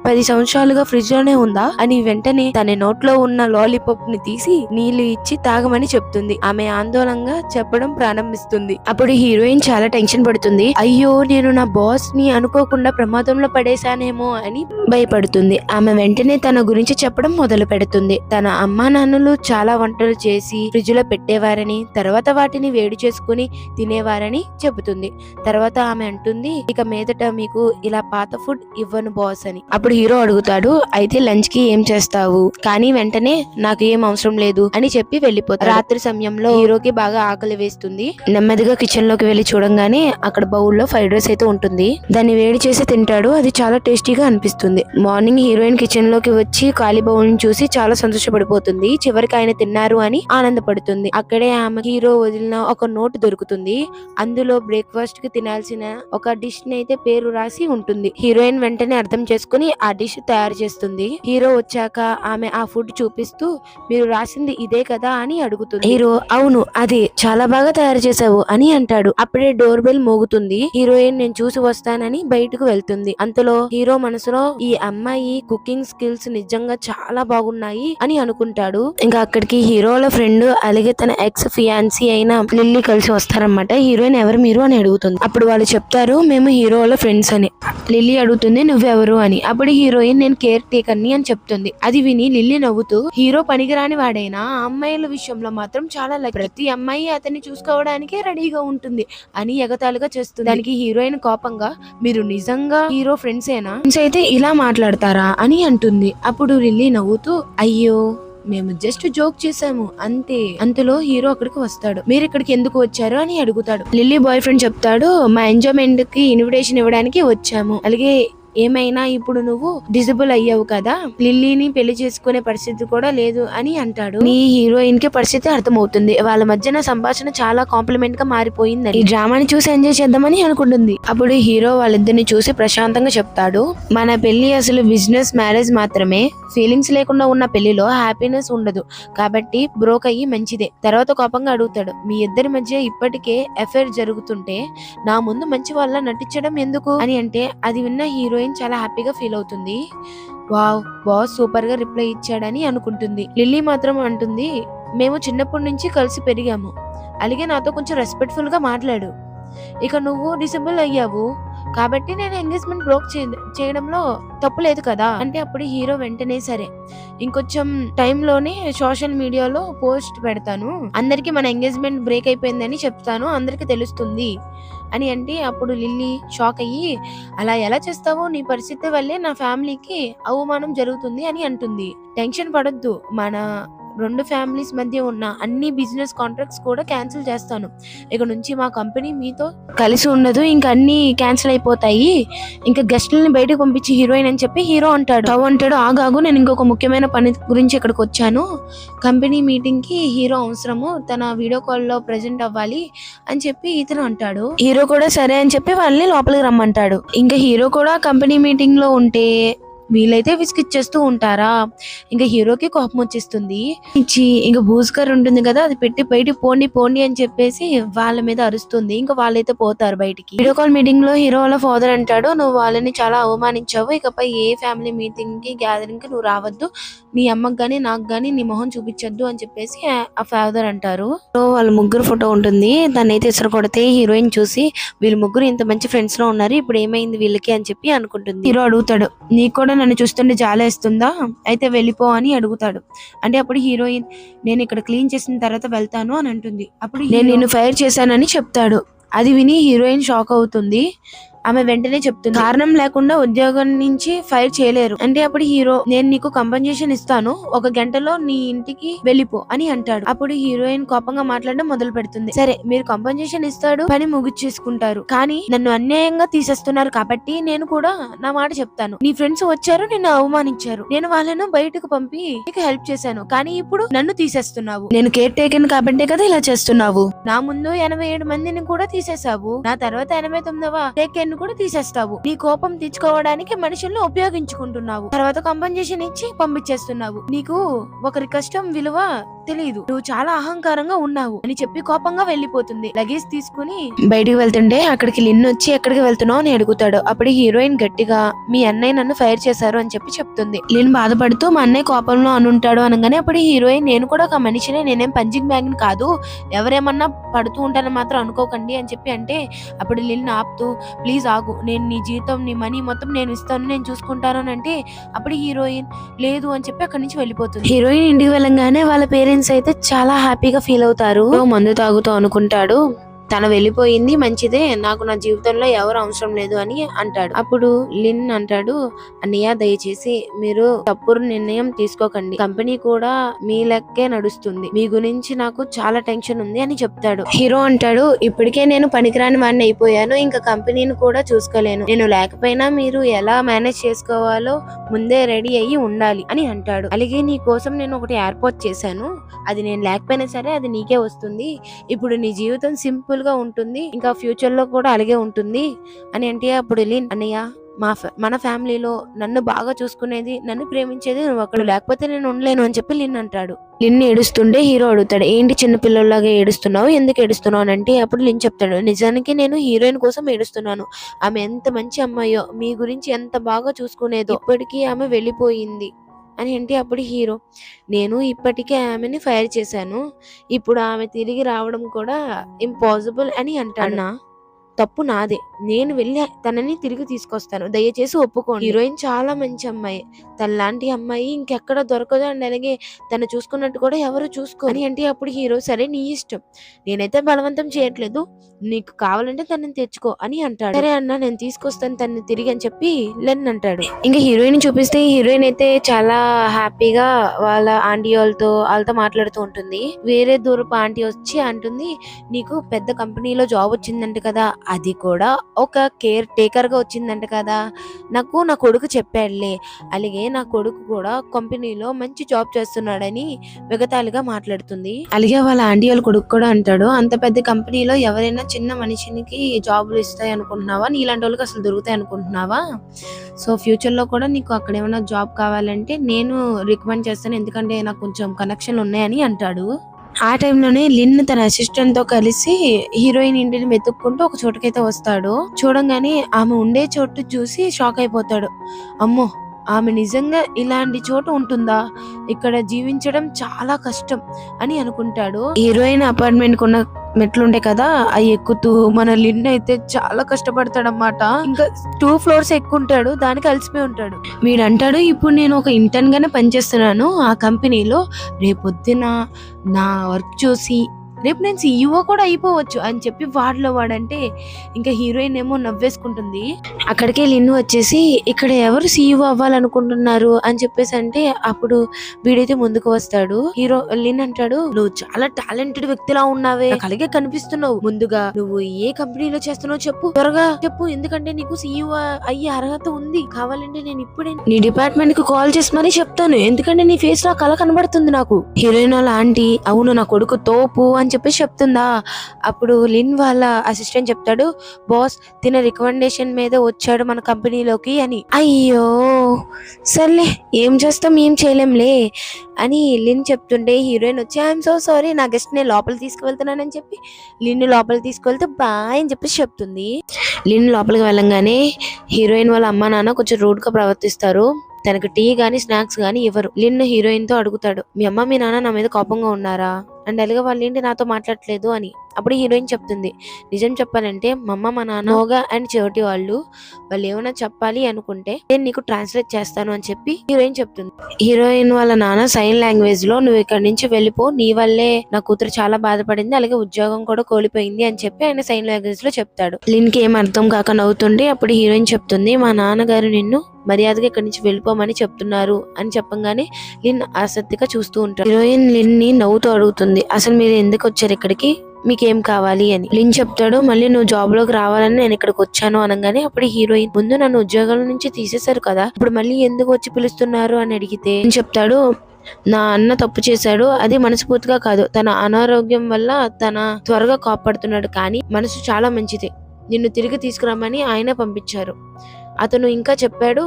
10 సంవత్సరాలుగా ఫ్రిడ్జ్ లోనే ఉందా అని వెంటనే తన నోట్లో ఉన్న లాలీపాప్ ని తీసి నీళ్లు ఇచ్చి తాగమని చెప్తుంది. ఆమె ఆందోళనగా చెప్పడం ప్రారంభిస్తుంది. అప్పుడు హీరోయిన్ చాలా టెన్షన్ పడుతుంది. అయ్యో నేను నా బాస్ ని అనుకోకుండా ప్రమాదంలో పడేశానేమో అని భయపడుతుంది. ఆమె వెంటనే తన గురించి చెప్పడం మొదలు పెడుతుంది. తన అమ్మా నాన్నలు చాలా వంటలు చేసి ఫ్రిడ్జ్ లో పెట్టేవారని, తర్వాత వాటిని వేడి చేసుకుని తినేవారని చెబుతుంది. తర్వాత ఆమె అంటుంది, ఇక మీదట మీకు ఇలా పాత ఫుడ్ ఇవ్వను బాస్ అని. అప్పుడు హీరో అడుగుతాడు, అయితే లంచ్ కి ఏం చేస్తావు? కానీ వెంటనే నాకు ఏం అవసరం లేదు అని చెప్పి వెళ్ళిపోతాడు. రాత్రి సమయంలో హీరోకి బాగా ఆకలి వేస్తుంది. నెమ్మదిగా కిచెన్ లోకి వెళ్లి చూడంగానే అక్కడ బౌల్లో ఫ్రైడ్ రైస్ అయితే ఉంటుంది. దాన్ని వేడి చేసి తింటాడు. అది చాలా టేస్టీగా అనిపిస్తుంది. మార్నింగ్ హీరోయిన్ కిచెన్ లోకి వచ్చి ఖాళీ బౌల్ ని చూసి చాలా సంతోషపడిపోతుంది. చివరికి ఆయన తిన్నారు అని ఆనందపడుతుంది. అక్కడే ఆమె హీరో వదిలిన ఒక నోట్ దొరుకుతుంది. అందులో బ్రేక్ఫాస్ట్ కి తినాల్సిన ఒక డిష్ ని అయితే పేరు రాసి ఉంటుంది. హీరోయిన్ వెంటనే అర్థం చేసుకుని ఆ డిష్ తయారు చేస్తుంది. హీరో వచ్చాక ఆమె ఆ ఫుడ్ చూపిస్తూ, మీరు రాసింది ఇదే కదా అని అడుగుతుంది. హీరో అవును అదే, చాలా బాగా తయారు చేసావు అని అంటాడు. అప్పుడే డోర్ బెల్ మోగుతుంది. హీరోయిన్ నేను చూసి వస్తానని బయటకు వెళ్తుంది. అంతలో హీరో మనసులో ఈ అమ్మాయి కుకింగ్ స్కిల్స్ నిజంగా చాలా బాగున్నాయి అని అనుకుంటాడు. ఇంకా అక్కడికి హీరోల ఫ్రెండ్ అలాగే తన ఎక్స్ ఫియాన్సీ అయిన లిల్లీ కలిసి వస్తారన్నమాట. హీరోయిన్ ఎవరు మీరు అని అడుగుతుంది. అప్పుడు వాళ్ళు చెప్తారు, మేము హీరోల ఫ్రెండ్స్ అని. లిల్లీ అడుగుతుంది, నువ్వెవరు అని. అప్పుడు హీరోయిన్ నేను కేర్ టేకర్ ని అని చెప్తుంది. అది విని లిల్లీ నవ్వుతూ, హీరో పనికిరాని వాడైనా అమ్మాయిల విషయంలో మాత్రం చాలా ప్రతి అమ్మాయి అతన్ని చూసుకోవడానికే రెడీగా ఉంటుంది అని ఎగతాళిగా చేస్తుంది. దానికి హీరోయిన్ కోపంగా, మీరు నిజంగా హీరో ఫ్రెండ్సేనా? ఫ్రెండ్స్ అయితే ఇలా మాట్లాడతారా అని అంటుంది. అప్పుడు లిల్లీ నవ్వుతూ, అయ్యో మేము జస్ట్ జోక్ చేసాము అంతే. అంతలో హీరో అక్కడికి వస్తాడు. మీరు ఇక్కడికి ఎందుకు వచ్చారు అని అడుగుతాడు. లిల్లీ బాయ్ ఫ్రెండ్ చెప్తాడు, మా ఎంజాయ్మెంట్ కి ఇన్విటేషన్ ఇవ్వడానికి వచ్చాము, అలాగే ఏమైనా ఇప్పుడు నువ్వు డిజబుల్ అయ్యావు కదా, లిల్లీని పెళ్లి చేసుకునే పరిస్థితి కూడా లేదు అని అంటాడు. నీ హీరోయిన్ కి పరిస్థితి అర్థమవుతుంది. వాళ్ళ మధ్యన సంభాషణ చాలా కాంప్లిమెంట్ గా మారిపోయింది. ఈ డ్రామాని చూసి ఎంజాయ్ చేద్దామని అనుకుంటుంది. అప్పుడు హీరో వాళ్ళిద్దరిని చూసి ప్రశాంతంగా చెప్తాడు, మన పెళ్లి అసలు బిజినెస్ మ్యారేజ్ మాత్రమే, ఫీలింగ్స్ లేకుండా ఉన్న పెళ్లిలో హ్యాపీనెస్ ఉండదు, కాబట్టి బ్రోక్ అయ్యి మంచిదే. తర్వాత కోపంగా అడుగుతాడు, మీ ఇద్దరి మధ్య ఇప్పటికే అఫైర్ జరుగుతుంటే నా ముందు మంచి వాళ్ళ నటించడం ఎందుకు అని అంటే, అది విన్న హీరోయిన్ చాలా హ్యాపీగా ఫీల్ అవుతుంది. వావ్ బాస్ సూపర్ గా రిప్లై ఇచ్చాడని అనుకుంటుంది. లిల్లీ మాత్రం అంటుంది, మేము చిన్నప్పటి నుంచి కలిసి పెరిగాము, అలాగే నాతో కొంచెం రెస్పెక్ట్ఫుల్ గా మాట్లాడు, ఇక నువ్వు డిసేబుల్ అయ్యావు కాబట్టి నేను ఎంగేజ్మెంట్ బ్రోక్ చేయడంలో తప్పు లేదు కదా అంటే, అప్పుడు హీరో వెంటనే సరే ఇంకొంచెం టైంలోనే సోషల్ మీడియాలో పోస్ట్ పెడతాను, అందరికి మన ఎంగేజ్మెంట్ బ్రేక్ అయిపోయిందని చెప్తాను, అందరికి తెలుస్తుంది అని అంటే, అప్పుడు లిల్లీ షాక్ అయ్యి, అలా ఎలా చేస్తావో, నీ పరిస్థితి వల్లే నా ఫ్యామిలీకి అవమానం జరుగుతుంది అని అంటుంది. టెన్షన్ పడొద్దు, మన 2 ఫ్యామిలీస్ మధ్య ఉన్న అన్ని బిజినెస్ కాంట్రాక్ట్స్ కూడా క్యాన్సిల్ చేస్తాను, ఇక నుంచి మా కంపెనీ మీతో కలిసి ఉండదు, ఇంకా అన్ని క్యాన్సిల్ అయిపోతాయి, ఇంకా గెస్ట్లని బయటకు పంపించి హీరోయిన్ అని చెప్పి హీరో అంటాడు. ఆగాగు, నేను ఇంకొక ముఖ్యమైన పని గురించి ఇక్కడికి వచ్చాను, కంపెనీ మీటింగ్ కి హీరో అవసరము, తన వీడియో కాల్ లో ప్రెజెంట్ అవ్వాలి అని చెప్పి ఇతను అంటాడు. హీరో కూడా సరే అని చెప్పి వాళ్ళని లోపలికి రమ్మంటాడు. ఇంకా హీరో కూడా కంపెనీ మీటింగ్ లో ఉంటే వీళ్ళైతే విసిగిచ్చేస్తూ ఉంటారా. ఇంకా హీరోకి కోపం వచ్చేస్తుంది. ఇంకా భూస్కర్ ఉంటుంది కదా, అది పెట్టి బయటికి పోండి పోండి అని చెప్పేసి వాళ్ళ మీద అరుస్తుంది. ఇంకా వాళ్ళైతే పోతారు బయటికి. వీడియో కాల్ మీటింగ్ లో హీరో వాళ్ళ ఫాదర్ అంటాడు, నువ్వు వాళ్ళని చాలా అవమానించావు, ఇకపై ఏ ఫ్యామిలీ మీటింగ్ కి గ్యాదరింగ్ కి నువ్వు రావద్దు, మీ అమ్మకి గానీ నాకు గానీ నీ మొహం చూపించొద్దు అని చెప్పేసి ఆ ఫాదర్ అంటారు. వాళ్ళ ముగ్గురు ఫోటో ఉంటుంది, దాన్ని అయితే ఇసురు కొడితే హీరోయిన్ చూసి వీళ్ళు ముగ్గురు ఇంత మంచి ఫ్రెండ్స్ లో ఉన్నారు, ఇప్పుడు ఏమైంది వీళ్ళకి అని చెప్పి అనుకుంటుంది. హీరో అడుగుతాడు, నీకు కూడా నన్ను చూస్తుంటే జాలేస్తుందా, అయితే వెళ్ళిపో అని అడుగుతాడు. అంటే అప్పుడు హీరోయిన్, నేను ఇక్కడ క్లీన్ చేసిన తర్వాత వెళ్తాను అని అంటుంది. అప్పుడు నేను నిన్ను ఫైర్ చేశానని చెప్తాడు. అది విని హీరోయిన్ షాక్ అవుతుంది. ఆమె వెంటనే చెప్తుంది, కారణం లేకుండా ఉద్యోగం నుంచి ఫైర్ చేయలేరు. అంటే అప్పుడు హీరో, నేను నీకు కంపెన్సేషన్ ఇస్తాను, 1 గంటలో నీ ఇంటికి వెళ్ళిపో అని అంటాడు. అప్పుడు హీరోయిన్ కోపంగా మాట్లాడడం మొదలు పెడుతుంది. సరే మీరు కంపెన్సేషన్ ఇస్తాడు, పని ముగిచ్చేసుకుంటారు, కానీ నన్ను అన్యాయంగా తీసేస్తున్నారు కాబట్టి నేను కూడా నా మాట చెప్తాను. నీ ఫ్రెండ్స్ వచ్చారు, నిన్ను అవమానించారు, నేను వాళ్ళను బయటకు పంపి నీకు హెల్ప్ చేశాను, కానీ ఇప్పుడు నన్ను తీసేస్తున్నావు. నేను కేర్ టేకన్ కాబట్టే కదా ఇలా చేస్తున్నావు. నా ముందు 87 మందిని కూడా తీసేసావు, నా తర్వాత 89వ టేకెన్ కూడా తీసేస్తావు. నీ కోపం తెచ్చుకోవడానికి మనుషులను ఉపయోగించుకుంటున్నావు, తర్వాత కంపెన్సేషన్ ఇచ్చి పంపించేస్తున్నావు. నీకు ఒకరి కష్టం విలువ తెలీదు, నువ్వు చాలా అహంకారంగా ఉన్నావు అని చెప్పి కోపంగా వెళ్ళిపోతుంది. లగేజ్ తీసుకుని బయటికి వెళ్తుంటే అక్కడికి లిన్ వచ్చి ఎక్కడికి వెళ్తున్నావు అని అడుగుతాడు. అప్పుడు హీరోయిన్ గట్టిగా, మీ అన్నయ్య నన్ను ఫైర్ చేశారు అని చెప్పి చెప్తుంది. లిన్ బాధపడుతూ మా అన్నయ్య కోపంలో అనుంటాడు అనగానే అప్పుడు హీరోయిన్, నేను కూడా ఒక మనిషినే, నేనేం పంజింగ్ బ్యాగ్ కాదు, ఎవరేమన్నా పడుతూ ఉంటానని మాత్రం అనుకోకండి అని చెప్పి అంటే అప్పుడు లిన్ ఆపుతూ, ప్లీజ్ ఆగు, నేను నీ జీతం నీ మనీ మొత్తం నేను ఇస్తాను, నేను చూసుకుంటాను అని అంటే అప్పుడు హీరోయిన్ లేదు అని చెప్పి అక్కడి నుంచి వెళ్ళిపోతుంది. హీరోయిన్ ఇంటికి వెళ్ళంగానే వాళ్ళ పేరెంట్స్ అయితే చాలా హ్యాపీగా ఫీల్ అవుతారు. మందు తాగుతూ అనుకుంటాడు, తను వెళ్ళిపోయింది మంచిదే, నాకు నా జీవితంలో ఎవరు అవసరం లేదు అని అంటాడు. అప్పుడు లిన్ అంటాడు, అన్నయ్య దయచేసి మీరు తప్పుడు నిర్ణయం తీసుకోకండి, కంపెనీ కూడా మీ లెక్కే నడుస్తుంది, మీ గురించి నాకు చాలా టెన్షన్ ఉంది అని చెప్తాడు. హీరో అంటాడు, ఇప్పటికే నేను పనికిరాని వాడిని అయిపోయాను, ఇంకా కంపెనీని కూడా చూసుకోలేను, నేను లేకపోయినా మీరు ఎలా మేనేజ్ చేసుకోవాలో ముందే రెడీ అయ్యి ఉండాలి అని అంటాడు. అలాగే నీ కోసం నేను ఒకటి ఏర్పాటు చేశాను, అది నేను లేకపోయినా సరే అది నీకే వస్తుంది, ఇప్పుడు నీ జీవితం సింపుల్ గా ఉంటుంది, ఇంకా ఫ్యూచర్ లో కూడా అలాగే ఉంటుంది అని అంటే అప్పుడు లిన్, అన్నయ్య మన ఫ్యామిలీలో నన్ను బాగా చూసుకునేది, నన్ను ప్రేమించేది నువ్వు, అక్కడ లేకపోతే నేను ఉండలేను అని చెప్పి లిన్ అంటాడు. లిన్ ఏడుస్తుంటే హీరో అడుగుతాడు, ఏంటి చిన్న పిల్లల్లాగా ఏడుస్తున్నావు, ఎందుకు ఏడుస్తున్నావు అని అంటే అప్పుడు లిన్ చెప్తాడు, నిజానికి నేను హీరోయిన్ కోసం ఏడుస్తున్నాను, ఆమె ఎంత మంచి అమ్మాయో, మీ గురించి ఎంత బాగా చూసుకునేదో, ఇప్పటికీ ఆమె వెళ్ళిపోయింది అని అంటే అప్పుడు హీరో, నేను ఇప్పటికే ఆమెని ఫైర్ చేశాను, ఇప్పుడు ఆమె తిరిగి రావడం కూడా ఇంపాసిబుల్ అని అంటాడు. తప్పు నాదే, నేను వెళ్ళి తనని తిరిగి తీసుకొస్తాను, దయచేసి ఒప్పుకోండి. హీరోయిన్ చాలా మంచి అమ్మాయి, తనలాంటి అమ్మాయి ఇంకెక్కడ దొరకదు అండ్ అలాగే తను చూసుకున్నట్టు కూడా ఎవరు చూసుకోని అంటే అప్పుడు హీరో, సరే నీ ఇష్టం, నేనైతే బలవంతం చేయట్లేదు, నీకు కావాలంటే తనని తెచ్చుకో అని అంటాడు. సరే అన్న, నేను తీసుకొస్తాను తనని తిరిగి అని చెప్పి లెన్ అంటాడు. ఇంకా హీరోయిన్ చూపిస్తే హీరోయిన్ అయితే చాలా హ్యాపీగా వాళ్ళ ఆంటీ వాళ్ళతో మాట్లాడుతూ ఉంటుంది. వేరే దూరపు ఆంటీ వచ్చి అంటుంది, నీకు పెద్ద కంపెనీలో జాబ్ వచ్చిందంట కదా, అది కూడా ఒక కేర్ టేకర్ గా వచ్చిందంట కదా, నాకు నా కొడుకు చెప్పాడులే, అలాగే నా కొడుకు కూడా కంపెనీలో మంచి జాబ్ చేస్తున్నాడని వెగతాళిగా మాట్లాడుతుంది. అలాగే వాళ్ళ ఆంటీ వాళ్ళ కొడుకు కూడా అంటాడు, అంత పెద్ద కంపెనీలో ఎవరైనా చిన్న మనిషినికి జాబులు ఇస్తాయి అనుకుంటున్నావా, నీలాంటి వాళ్ళకి అసలు దొరుకుతాయి అనుకుంటున్నావా, సో ఫ్యూచర్ లో కూడా నీకు అక్కడ ఏమైనా జాబ్ కావాలంటే నేను రికమెండ్ చేస్తాను, ఎందుకంటే నాకు కొంచెం కనెక్షన్లు ఉన్నాయని అంటాడు. ఆ టైంలోనే లిన్ తన అసిస్టెంట్ తో కలిసి హీరోయిన్ ఇంటిని వెతుక్కుంటూ ఒక చోటుకైతే వస్తాడు. చూడంగానే ఆమె ఉండే చోటు చూసి షాక్ అయిపోతాడు, అమ్మో ఆమె నిజంగా ఇలాంటి చోటు ఉంటుందా, ఇక్కడ జీవించడం చాలా కష్టం అని అనుకుంటాడు. హీరోయిన్ అపార్ట్మెంట్ కున్న మెట్లుంటాయి కదా, అవి ఎక్కుతూ మన లిన్ అయితే చాలా కష్టపడతాడన్నమాట. ఇంకా 2 floors ఎక్కుంటాడు, దానికి అలసిపోయి ఉంటాడు. వీడంటాడు, ఇప్పుడు నేను ఒక ఇంటర్న్ గానే పనిచేస్తున్నాను ఆ కంపెనీలో, రేపొద్దున నా వర్క్ చూసి రేపు నేను CEO కూడా అయిపోవచ్చు అని చెప్పి వాడిలో వాడంటే ఇంకా హీరోయిన్ ఏమో నవ్వేసుకుంటుంది. అక్కడికే లిన్ వచ్చేసి, ఇక్కడ ఎవరు CEO అవ్వాలనుకుంటున్నారు అని చెప్పేసి అంటే అప్పుడు వీడైతే ముందుకు వస్తాడు. లిన్ అంటాడు, నువ్వు చాలా టాలెంటెడ్ వ్యక్తిలా ఉన్నావే, అలాగే కనిపిస్తున్నావు, ముందుగా నువ్వు ఏ కంపెనీలో చేస్తున్నావు చెప్పు, త్వరగా చెప్పు, ఎందుకంటే నీకు CEO అయ్యే అర్హత ఉంది, కావాలంటే నేను ఇప్పుడే నీ డిపార్ట్మెంట్ కి కాల్ చేసి మరీ చెప్తాను, ఎందుకంటే నీ ఫేస్ లో కళ కనబడుతుంది నాకు. హీరోయిన్ వాళ్ళ ఆంటీ, అవును నా కొడుకు తోపు అని అని చెప్పేసి చెప్తుందా. అప్పుడు లిన్ వాళ్ళ అసిస్టెంట్ చెప్తాడు, బాస్ తిన రికమెండేషన్ మీద వచ్చాడు మన కంపెనీలోకి అని. అయ్యో సర్లే ఏం చేస్తాం, ఏం చేయలేంలే అని లిన్ చెప్తుంటే హీరోయిన్ వచ్చి ఐఎమ్ సో సారీ నా గెస్ట్ నేను లోపలికి తీసుకువెళ్తున్నానని చెప్పి లిన్ లోపలికి తీసుకువెళ్తే బాయ్ అని చెప్పేసి చెప్తుంది. లిన్ లోపలికి వెళ్ళంగానే హీరోయిన్ వాళ్ళ అమ్మ నాన్న కొంచెం రూడ్ గా ప్రవర్తిస్తారు. తనకు టీ గానీ స్నాక్స్ గానీ ఇవ్వరు. లిన్ హీరోయిన్ తో అడుగుతాడు, మీ అమ్మ మీ నాన్న నా మీద కోపంగా ఉన్నారా అండ్ అలాగే వాళ్ళు ఏంటి నాతో మాట్లాడట్లేదు అని. అప్పుడు హీరోయిన్ చెప్తుంది, నిజం చెప్పాలంటే మా అమ్మ మా నాన్న నోగా అండ్ చెవిటి వాళ్ళు ఏమైనా చెప్పాలి అనుకుంటే నేను నీకు ట్రాన్స్లేట్ చేస్తాను అని చెప్పి హీరోయిన్ చెప్తుంది. హీరోయిన్ వాళ్ళ నాన్న సైన్ లాంగ్వేజ్ లో నువ్వు ఇక్కడ నుంచి వెళ్ళిపో, నీ వల్లే నా కూతురు చాలా బాధపడింది, అలాగే ఉద్యోగం కూడా కోల్పోయింది అని చెప్పి ఆయన సైన్ లాంగ్వేజ్ లో చెప్తాడు. లిన్ కి ఏం అర్థం కాక నవ్వుతుంటే అప్పుడు హీరోయిన్ చెప్తుంది, మా నాన్నగారు నిన్ను మర్యాదగా ఇక్కడి నుంచి వెళ్ళిపోమని చెప్తున్నారు అని చెప్పంగానే లిన్ ఆసక్తిగా చూస్తూ ఉంటాడు. హీరోయిన్ లిన్ ని నవ్వుతూ అడుగుతుంది, అసలు మీరు ఎందుకు వచ్చారు ఇక్కడికి, మీకేం కావాలి అని. లిన్ చెప్తాడు, మళ్ళీ నువ్వు జాబ్ లోకి రావాలని నేను ఇక్కడికి వచ్చాను అనగానే అప్పుడు హీరోయిన్, ముందు నన్ను ఉద్యోగాల నుంచి తీసేశారు కదా, ఇప్పుడు మళ్ళీ ఎందుకు వచ్చి పిలుస్తున్నారు అని అడిగితే చెప్తాడు, నా అన్న తప్పు చేశాడు, అది మనస్ఫూర్తిగా కాదు, తన అనారోగ్యం వల్ల తన త్వరగా కాపాడుతున్నాడు, కానీ మనసు చాలా మంచిది, నిన్ను తిరిగి తీసుకురామని ఆయన పంపించారు. అతను ఇంకా చెప్పాడు,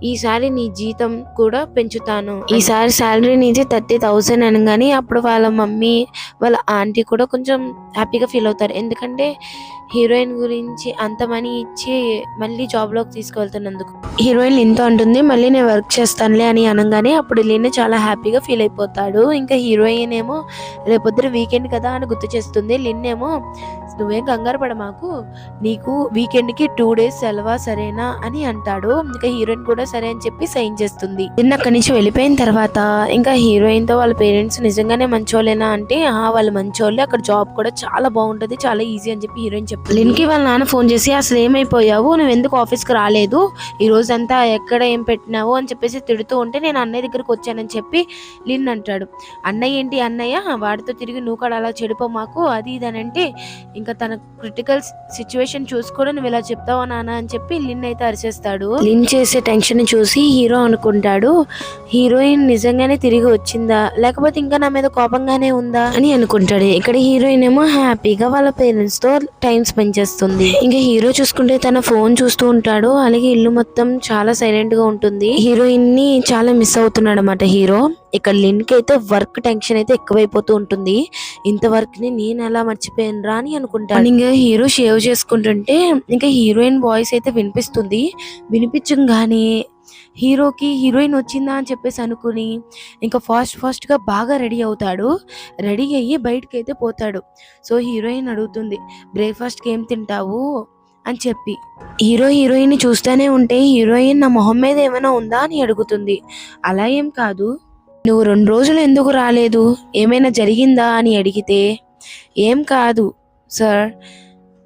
ఈసారి నీ జీతం కూడా పెంచుతాను, ఈసారి శాలరీ నీది 30,000 అనగానే అప్పుడు వాళ్ళ మమ్మీ వాళ్ళ ఆంటీ కూడా కొంచెం హ్యాపీగా ఫీల్ అవుతారు. ఎందుకంటే హీరోయిన్ గురించి అంత మనీ ఇచ్చి మళ్ళీ జాబ్ లోకి తీసుకువెళ్తున్నందుకు. హీరోయిన్ లిన్తో అంటుంది, మళ్ళీ నేను వర్క్ చేస్తానులే అని అనగానే అప్పుడు లిన్ చాలా హ్యాపీగా ఫీల్ అయిపోతాడు. ఇంకా హీరోయిన్ ఏమో రేపొద్దున వీకెండ్ కదా అని గుర్తు చేస్తుంది. లిన్ ఏమో నువ్వేం కంగారు పడ, మాకు నీకు వీకెండ్ కి 2 days సెలవా సరేనా అని అంటాడు. ఇంకా హీరోయిన్ కూడా సరే అని చెప్పి సైన్ చేస్తుంది. లిన్ అక్కడి నుంచి వెళ్ళిపోయిన తర్వాత ఇంకా హీరోయిన్ తో వాళ్ళ పేరెంట్స్ నిజంగానే మంచోళ్ళేనా అంటే వాళ్ళు మంచోళ్ళే, అక్కడ జాబ్ కూడా చాలా బాగుంటది, చాలా ఈజీ అని చెప్పి హీరోయిన్ చెప్తుంది. లిన్ కి వాళ్ళ నాన్న ఫోన్ చేసి అసలు ఏమైపోయావు, నువ్వు ఎందుకు ఆఫీస్ కి రాలేదు, ఈ రోజు అంతా ఎక్కడ ఏం పెట్టినావు అని చెప్పేసి తిడుతూ ఉంటే నేను అన్నయ్య దగ్గరకు వచ్చానని చెప్పి లిన్ అంటాడు. అన్నయ్య ఏంటి అన్నయ్య, వాడితో తిరిగి నువ్వు కూడా అలా చెడిపో మాకు అది ఇది అని అంటే, ఇంకా తన క్రిటికల్ సిచ్యువేషన్ చూసుకోవడం నువ్వు ఇలా చెప్తావా నాన్న అని చెప్పి లిన్ అయితే అరిచేస్తాడు. లిన్ చేసే టెన్షన్ చూసి హీరో అనుకుంటాడు, హీరోయిన్ నిజంగానే తిరిగి వచ్చిందా లేకపోతే ఇంకా నా మీద కోపంగానే ఉందా అని అనుకుంటాడు. ఇక్కడ హీరోయిన్ ఏమో హ్యాపీగా వాళ్ళ పేరెంట్స్ తో టైం స్పెండ్ చేస్తుంది. ఇంకా హీరో చూసుకుంటే తన ఫోన్ చూస్తూ ఉంటాడు, అలాగే ఇల్లు మొత్తం చాలా సైలెంట్ గా ఉంటుంది. హీరోయిన్ ని చాలా మిస్ అవుతున్నాడు అన్నమాట హీరో. ఇక్కడ లిన్ కి అయితే వర్క్ టెన్షన్ అయితే ఎక్కువైపోతూ ఉంటుంది. ఇంత వర్క్ ని నేను ఎలా మర్చిపోయాను రా అని అనుకుంటాను. ఇంకా హీరో షేవ్ చేసుకుంటుంటే ఇంకా హీరోయిన్ వాయిస్ అయితే వినిపిస్తుంది. వినిపించగానే హీరోకి హీరోయిన్ వచ్చిందా అని చెప్పేసి అనుకుని ఇంకా ఫాస్ట్ గా బాగా రెడీ అవుతాడు. రెడీ అయ్యి బయటకి అయితే పోతాడు. సో హీరోయిన్ అడుగుతుంది, బ్రేక్ఫాస్ట్ కి ఏం తింటావు అని చెప్పి. హీరోయిన్ ని చూస్తూనే ఉంటే హీరోయిన్ నా మొహం మీద ఏమైనా ఉందా అని అడుగుతుంది. అలా ఏం కాదు, నువ్వు 2 రోజులు ఎందుకు రాలేదు, ఏమైనా జరిగిందా అని అడిగితే ఏం కాదు సార్,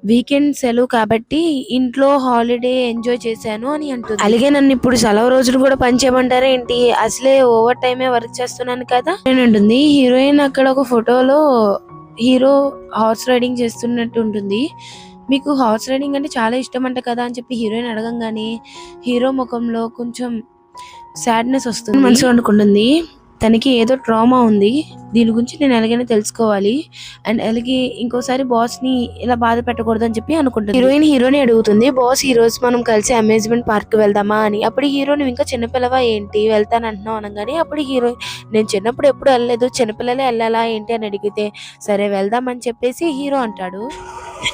వీకెండ్ సెలవు కాబట్టి ఇంట్లో హాలిడే ఎంజాయ్ చేశాను అని అంటుంది. అలాగే నన్ను ఇప్పుడు సెలవు రోజులు కూడా పని చేయమంటారా ఏంటి, అసలే ఓవర్ టైమే వర్క్ చేస్తున్నాను కదా అని అంటుంది. హీరోయిన్ అక్కడ ఒక ఫోటోలో హీరో హార్స్ రైడింగ్ చేస్తున్నట్టు ఉంటుంది. మీకు హార్స్ రైడింగ్ అంటే చాలా ఇష్టం అంట కదా అని చెప్పి హీరోయిన్ అడగంగానే హీరో ముఖంలో కొంచెం సాడ్నెస్ వస్తుంది. మనసు అనుకుంటుంది, తనకి ఏదో ట్రామా ఉంది, దీని గురించి నేను ఎలాగైనా తెలుసుకోవాలి అండ్ అలాగే ఇంకోసారి బాస్ ని ఇలా బాధ పెట్టకూడదు అని చెప్పి అనుకుంటుంది. హీరోని అడుగుతుంది, బాస్ ఈ రోజు మనం కలిసి అమ్యూజ్మెంట్ పార్క్ వెళ్దామా అని. అప్పుడు హీరో నువ్వు ఇంకా చిన్నపిల్లవా ఏంటి వెళ్తాను అంటున్నావు అనగానే అప్పుడు హీరోయిన్ నేను చిన్నప్పుడు ఎప్పుడు వెళ్ళలేదు, చిన్నపిల్లలే వెళ్ళాలా ఏంటి అని అడిగితే సరే వెళ్దాం అని చెప్పేసి హీరో అంటాడు.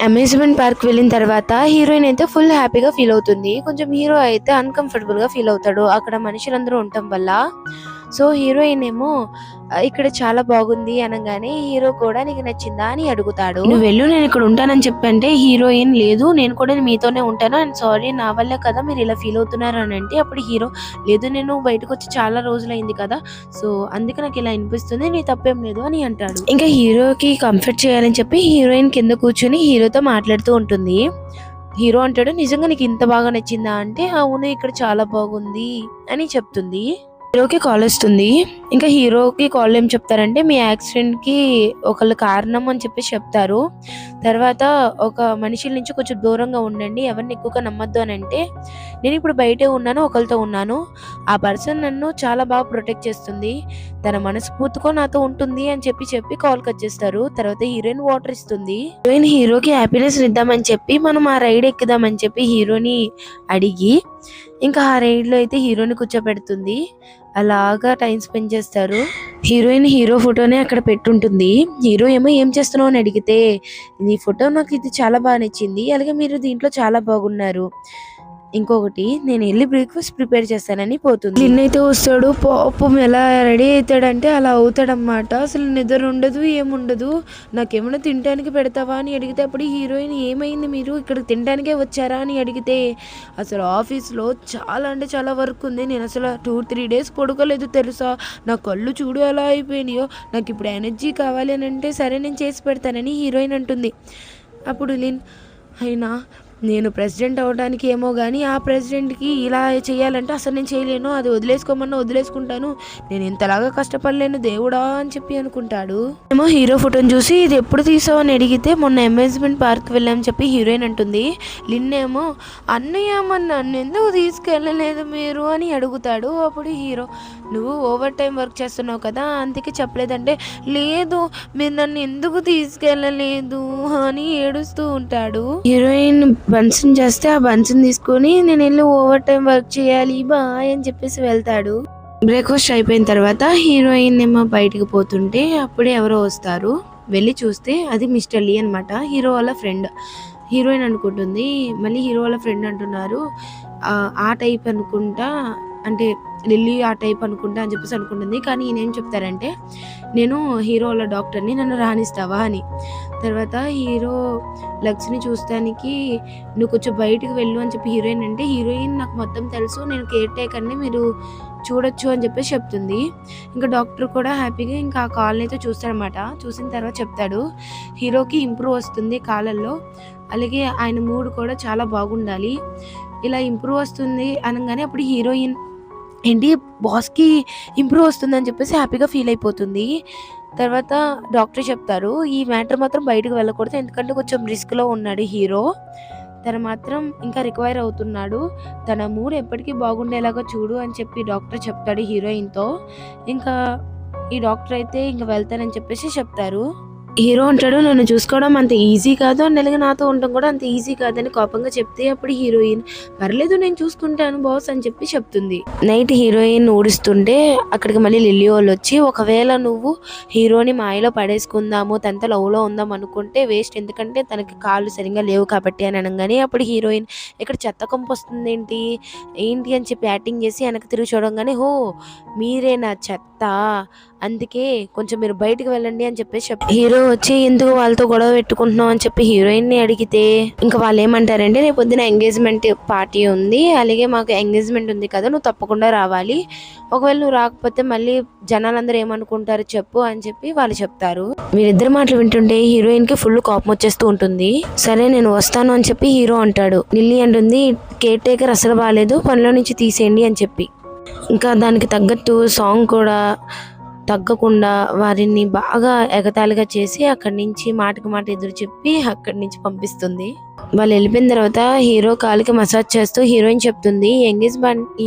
అమ్యూజ్మెంట్ పార్క్ వెళ్ళిన తర్వాత హీరోయిన్ అయితే ఫుల్ హ్యాపీగా ఫీల్ అవుతుంది. కొంచెం హీరో అయితే అన్కంఫర్టబుల్ గా ఫీల్ అవుతాడు అక్కడ మనుషులందరూ ఉండటం వల్ల. సో హీరోయిన్ ఏమో ఇక్కడ చాలా బాగుంది అనగానే హీరో కూడా నీకు నచ్చిందా అని అడుగుతాడు. నువ్వు వెళ్ళు నేను ఇక్కడ ఉంటానని చెప్పంటే హీరోయిన్ లేదు నేను కూడా మీతోనే ఉంటాను అండ్ సారీ నా వల్ల కదా మీరు ఇలా ఫీల్ అవుతున్నారు అని అంటే అప్పుడు హీరో లేదు నేను బయటకు వచ్చి చాలా రోజులైంది కదా సో అందుకే నాకు ఇలా అనిపిస్తుంది, నీ తప్పేం లేదు అని అంటాడు. ఇంకా హీరోకి కంఫర్ట్ చేయాలని చెప్పి హీరోయిన్ కింద కూర్చొని హీరోతో మాట్లాడుతూ ఉంటుంది. హీరో అంటాడు నిజంగా నీకు ఇంత బాగా నచ్చిందా అంటే అవును ఇక్కడ చాలా బాగుంది అని చెప్తుంది. హీరోకి కాల్ వస్తుంది. ఇంకా హీరోకి కాల్ ఏం చెప్తారంటే మీ యాక్సిడెంట్కి ఒకళ్ళు కారణం అని చెప్పేసి చెప్తారు. తర్వాత ఒక మనుషుల నుంచి కొంచెం దూరంగా ఉండండి, ఎవరిని ఎక్కువగా నమ్మొద్దు అని అంటే, నేను ఇప్పుడు బయటే ఉన్నాను, ఒకరితో ఉన్నాను, ఆ పర్సన్ నన్ను చాలా బాగా ప్రొటెక్ట్ చేస్తుంది, తన మనస్ఫూర్తిగా నాతో ఉంటుంది అని చెప్పి కాల్ కట్ చేస్తారు. తర్వాత హీరోయిన్ వాటర్ ఇస్తుంది. హీరోయిన్ హీరోకి హ్యాపీనెస్ ఇద్దామని చెప్పి మనం ఆ రైడ్ ఎక్కుదామని చెప్పి హీరోని అడిగి ఇంకా ఆ రైడ్ లో అయితే హీరోని కూర్చోబెడుతుంది. అలాగా టైం స్పెండ్ చేస్తారు. హీరోయిన్ హీరో ఫోటోనే అక్కడ పెట్టుంటుంది. హీరో ఏమో ఏం చేస్తున్నావు అని అడిగితే, ఈ ఫోటో నాకు ఇది చాలా బాగా నచ్చింది, అలాగే మీరు దీంట్లో చాలా బాగున్నారు, ఇంకొకటి నేను వెళ్ళి బ్రేక్ఫాస్ట్ ప్రిపేర్ చేస్తానని పోతుంది. నిన్నైతే వస్తాడు, పాపం ఎలా రెడీ అవుతాడంటే అలా అవుతాడనమాట. అసలు నిద్ర ఉండదు, ఏముండదు. నాకేమైనా తినడానికి పెడతావా అని అడిగితే అప్పుడు హీరోయిన్ ఏమైంది, మీరు ఇక్కడ తినడానికే వచ్చారా అని అడిగితే, అసలు ఆఫీస్లో చాలా అంటే చాలా వర్క్ ఉంది, నేను అసలు 2-3 డేస్ పడుకోలేదు తెలుసా, నా కళ్ళు చూడు ఎలా అయిపోయినాయో, నాకు ఇప్పుడు ఎనర్జీ కావాలి అని అంటే సరే నేను చేసి పెడతానని హీరోయిన్ అంటుంది. అప్పుడు అయినా నేను ప్రెసిడెంట్ అవ్వడానికి ఏమో కానీ ఆ ప్రెసిడెంట్కి ఇలా చేయాలంటే అసలు నేను చేయలేను, అది వదిలేసుకోమన్నా వదిలేసుకుంటాను, నేను ఇంతలాగా కష్టపడలేను దేవుడా అని చెప్పి అనుకుంటాడు. ఏమో హీరో ఫోటోని చూసి ఇది ఎప్పుడు తీసావు అని అడిగితే మొన్న అమ్యూజ్మెంట్ పార్క్ వెళ్ళామని చెప్పి హీరోయిన్ అంటుంది. లిన్నేమో అన్నయ్య నన్ను ఎందుకు తీసుకెళ్ళలేదు మీరు అని అడుగుతాడు. అప్పుడు హీరో నువ్వు ఓవర్ టైం వర్క్ చేస్తున్నావు కదా అందుకే చెప్పలేదంటే, లేదు మీరు నన్ను ఎందుకు తీసుకెళ్ళలేదు అని ఏడుస్తూ ఉంటాడు. హీరోయిన్ బన్సన్ చేస్తే ఆ బన్సన్ తీసుకొని నేను వెళ్ళి ఓవర్ టైం వర్క్ చేయాలి బాయ్ అని చెప్పేసి వెళ్తాడు. బ్రేక్ఫాస్ట్ అయిపోయిన తర్వాత హీరోయిన్ ఏమో బయటికి పోతుంటే అప్పుడే ఎవరో వస్తారు. వెళ్ళి చూస్తే అది మిస్టర్ లీ అనమాట, హీరో వాళ్ళ ఫ్రెండ్. హీరోయిన్ అనుకుంటుంది మళ్ళీ హీరో వాళ్ళ ఫ్రెండ్ అంటున్నారు, ఆ టైప్ అనుకుంటా, అంటే లిల్లీ ఆ టైప్ అనుకుంటా అని చెప్పేసి అనుకుంటుంది. కానీ ఈయనేం చెప్తారంటే, నేను హీరో వాళ్ళ డాక్టర్ని, నన్ను రాణిస్తావా అని. తర్వాత హీరో లక్స్ని చూస్తానికి నువ్వు కొంచెం బయటకు వెళ్ళు అని చెప్పి హీరోయిన్ అంటే, హీరోయిన్ నాకు మొత్తం తెలుసు, నేను కేర్ టేకర్ని, మీరు చూడొచ్చు అని చెప్పేసి చెప్తుంది. ఇంకా డాక్టర్ కూడా హ్యాపీగా ఇంకా ఆ కాల్ని అయితే చూస్తాడనమాట. చూసిన తర్వాత చెప్తాడు హీరోకి ఇంప్రూవ్ వస్తుంది కాళ్ళల్లో, అలాగే ఆయన మూడ్ కూడా చాలా బాగుండాలి, ఇలా ఇంప్రూవ్ వస్తుంది అనగానే అప్పుడు హీరోయిన్ ఏంటి బాస్కి ఇంప్రూవ్ వస్తుందని చెప్పేసి హ్యాపీగా ఫీల్ అయిపోతుంది. తర్వాత డాక్టర్ చెప్తారు ఈ మ్యాటర్ మాత్రం బయటకు వెళ్ళకూడదు, ఎందుకంటే కొంచెం రిస్క్లో ఉన్నాడు హీరో, తను మాత్రం ఇంకా రిక్వైర్ అవుతున్నాడు, తన మూడ్ ఎప్పటికీ బాగుండేలాగా చూడు అని చెప్పి డాక్టర్ చెప్తాడు హీరోయిన్తో. ఇంకా ఈ డాక్టర్ అయితే ఇంకా వెళ్తానని చెప్పేసి చెప్తారు. హీరో అంటాడు నన్ను చూసుకోవడం అంత ఈజీ కాదు, అండ్ అలాగే నాతో ఉండడం కూడా అంత ఈజీ కాదని కోపంగా చెప్తే అప్పుడు హీరోయిన్ పర్లేదు నేను చూసుకుంటాను బాస్ అని చెప్పి చెప్తుంది. నైట్ హీరోయిన్ ఊడిస్తుంటే అక్కడికి మళ్ళీ లిల్లీ వాళ్ళు వచ్చి, ఒకవేళ నువ్వు హీరోని మాయలో పడేసుకుందాము, తనతో లవ్లో ఉందాం అనుకుంటే వేస్ట్, ఎందుకంటే తనకి కాళ్ళు సరిగ్గా లేవు కాబట్టి అని అనగానే అప్పుడు హీరోయిన్ ఇక్కడ చెత్త కొంపు వస్తుంది ఏంటి అని చెప్పి యాక్టింగ్ చేసి వెనక్కి తిరిగి చూడంగానే, హో మీరే నా చెత్త, అందుకే కొంచెం మీరు బయటకు వెళ్ళండి అని చెప్పేసి హీరో వచ్చి ఎందుకు వాళ్ళతో గొడవ పెట్టుకుంటున్నావు అని చెప్పి హీరోయిన్ ని అడిగితే, ఇంకా వాళ్ళు ఏమంటారంటే రేపు పొద్దున ఎంగేజ్మెంట్ పార్టీ ఉంది, అలాగే మాకు ఎంగేజ్మెంట్ ఉంది కదా నువ్వు తప్పకుండా రావాలి, ఒకవేళ నువ్వు రాకపోతే మళ్ళీ జనాలందరూ ఏమనుకుంటారు చెప్పు అని చెప్పి వాళ్ళు చెప్తారు. వీరిద్దరు మాటలు వింటుంటే హీరోయిన్ కి ఫుల్ కోపం వచ్చేస్తూ ఉంటుంది. సరే నేను వస్తాను అని చెప్పి హీరో అంటాడు. లిల్లీ అంటుంది కేర్ టేకర్ అసలు బాగాలేదు, పనిలో నుంచి తీసేయండి అని చెప్పి. ఇంకా దానికి తగ్గట్టు సాంగ్ కూడా తగ్గకుండా వారిని బాగా ఎగతాళిగా చేసి అక్కడి నుంచి మాటకి మాట ఎదురు చెప్పి అక్కడి నుంచి పంపిస్తుంది. వాళ్ళు వెళ్ళిపోయిన తర్వాత హీరో కాలికి మసాజ్ చేస్తూ హీరోయిన్ చెప్తుంది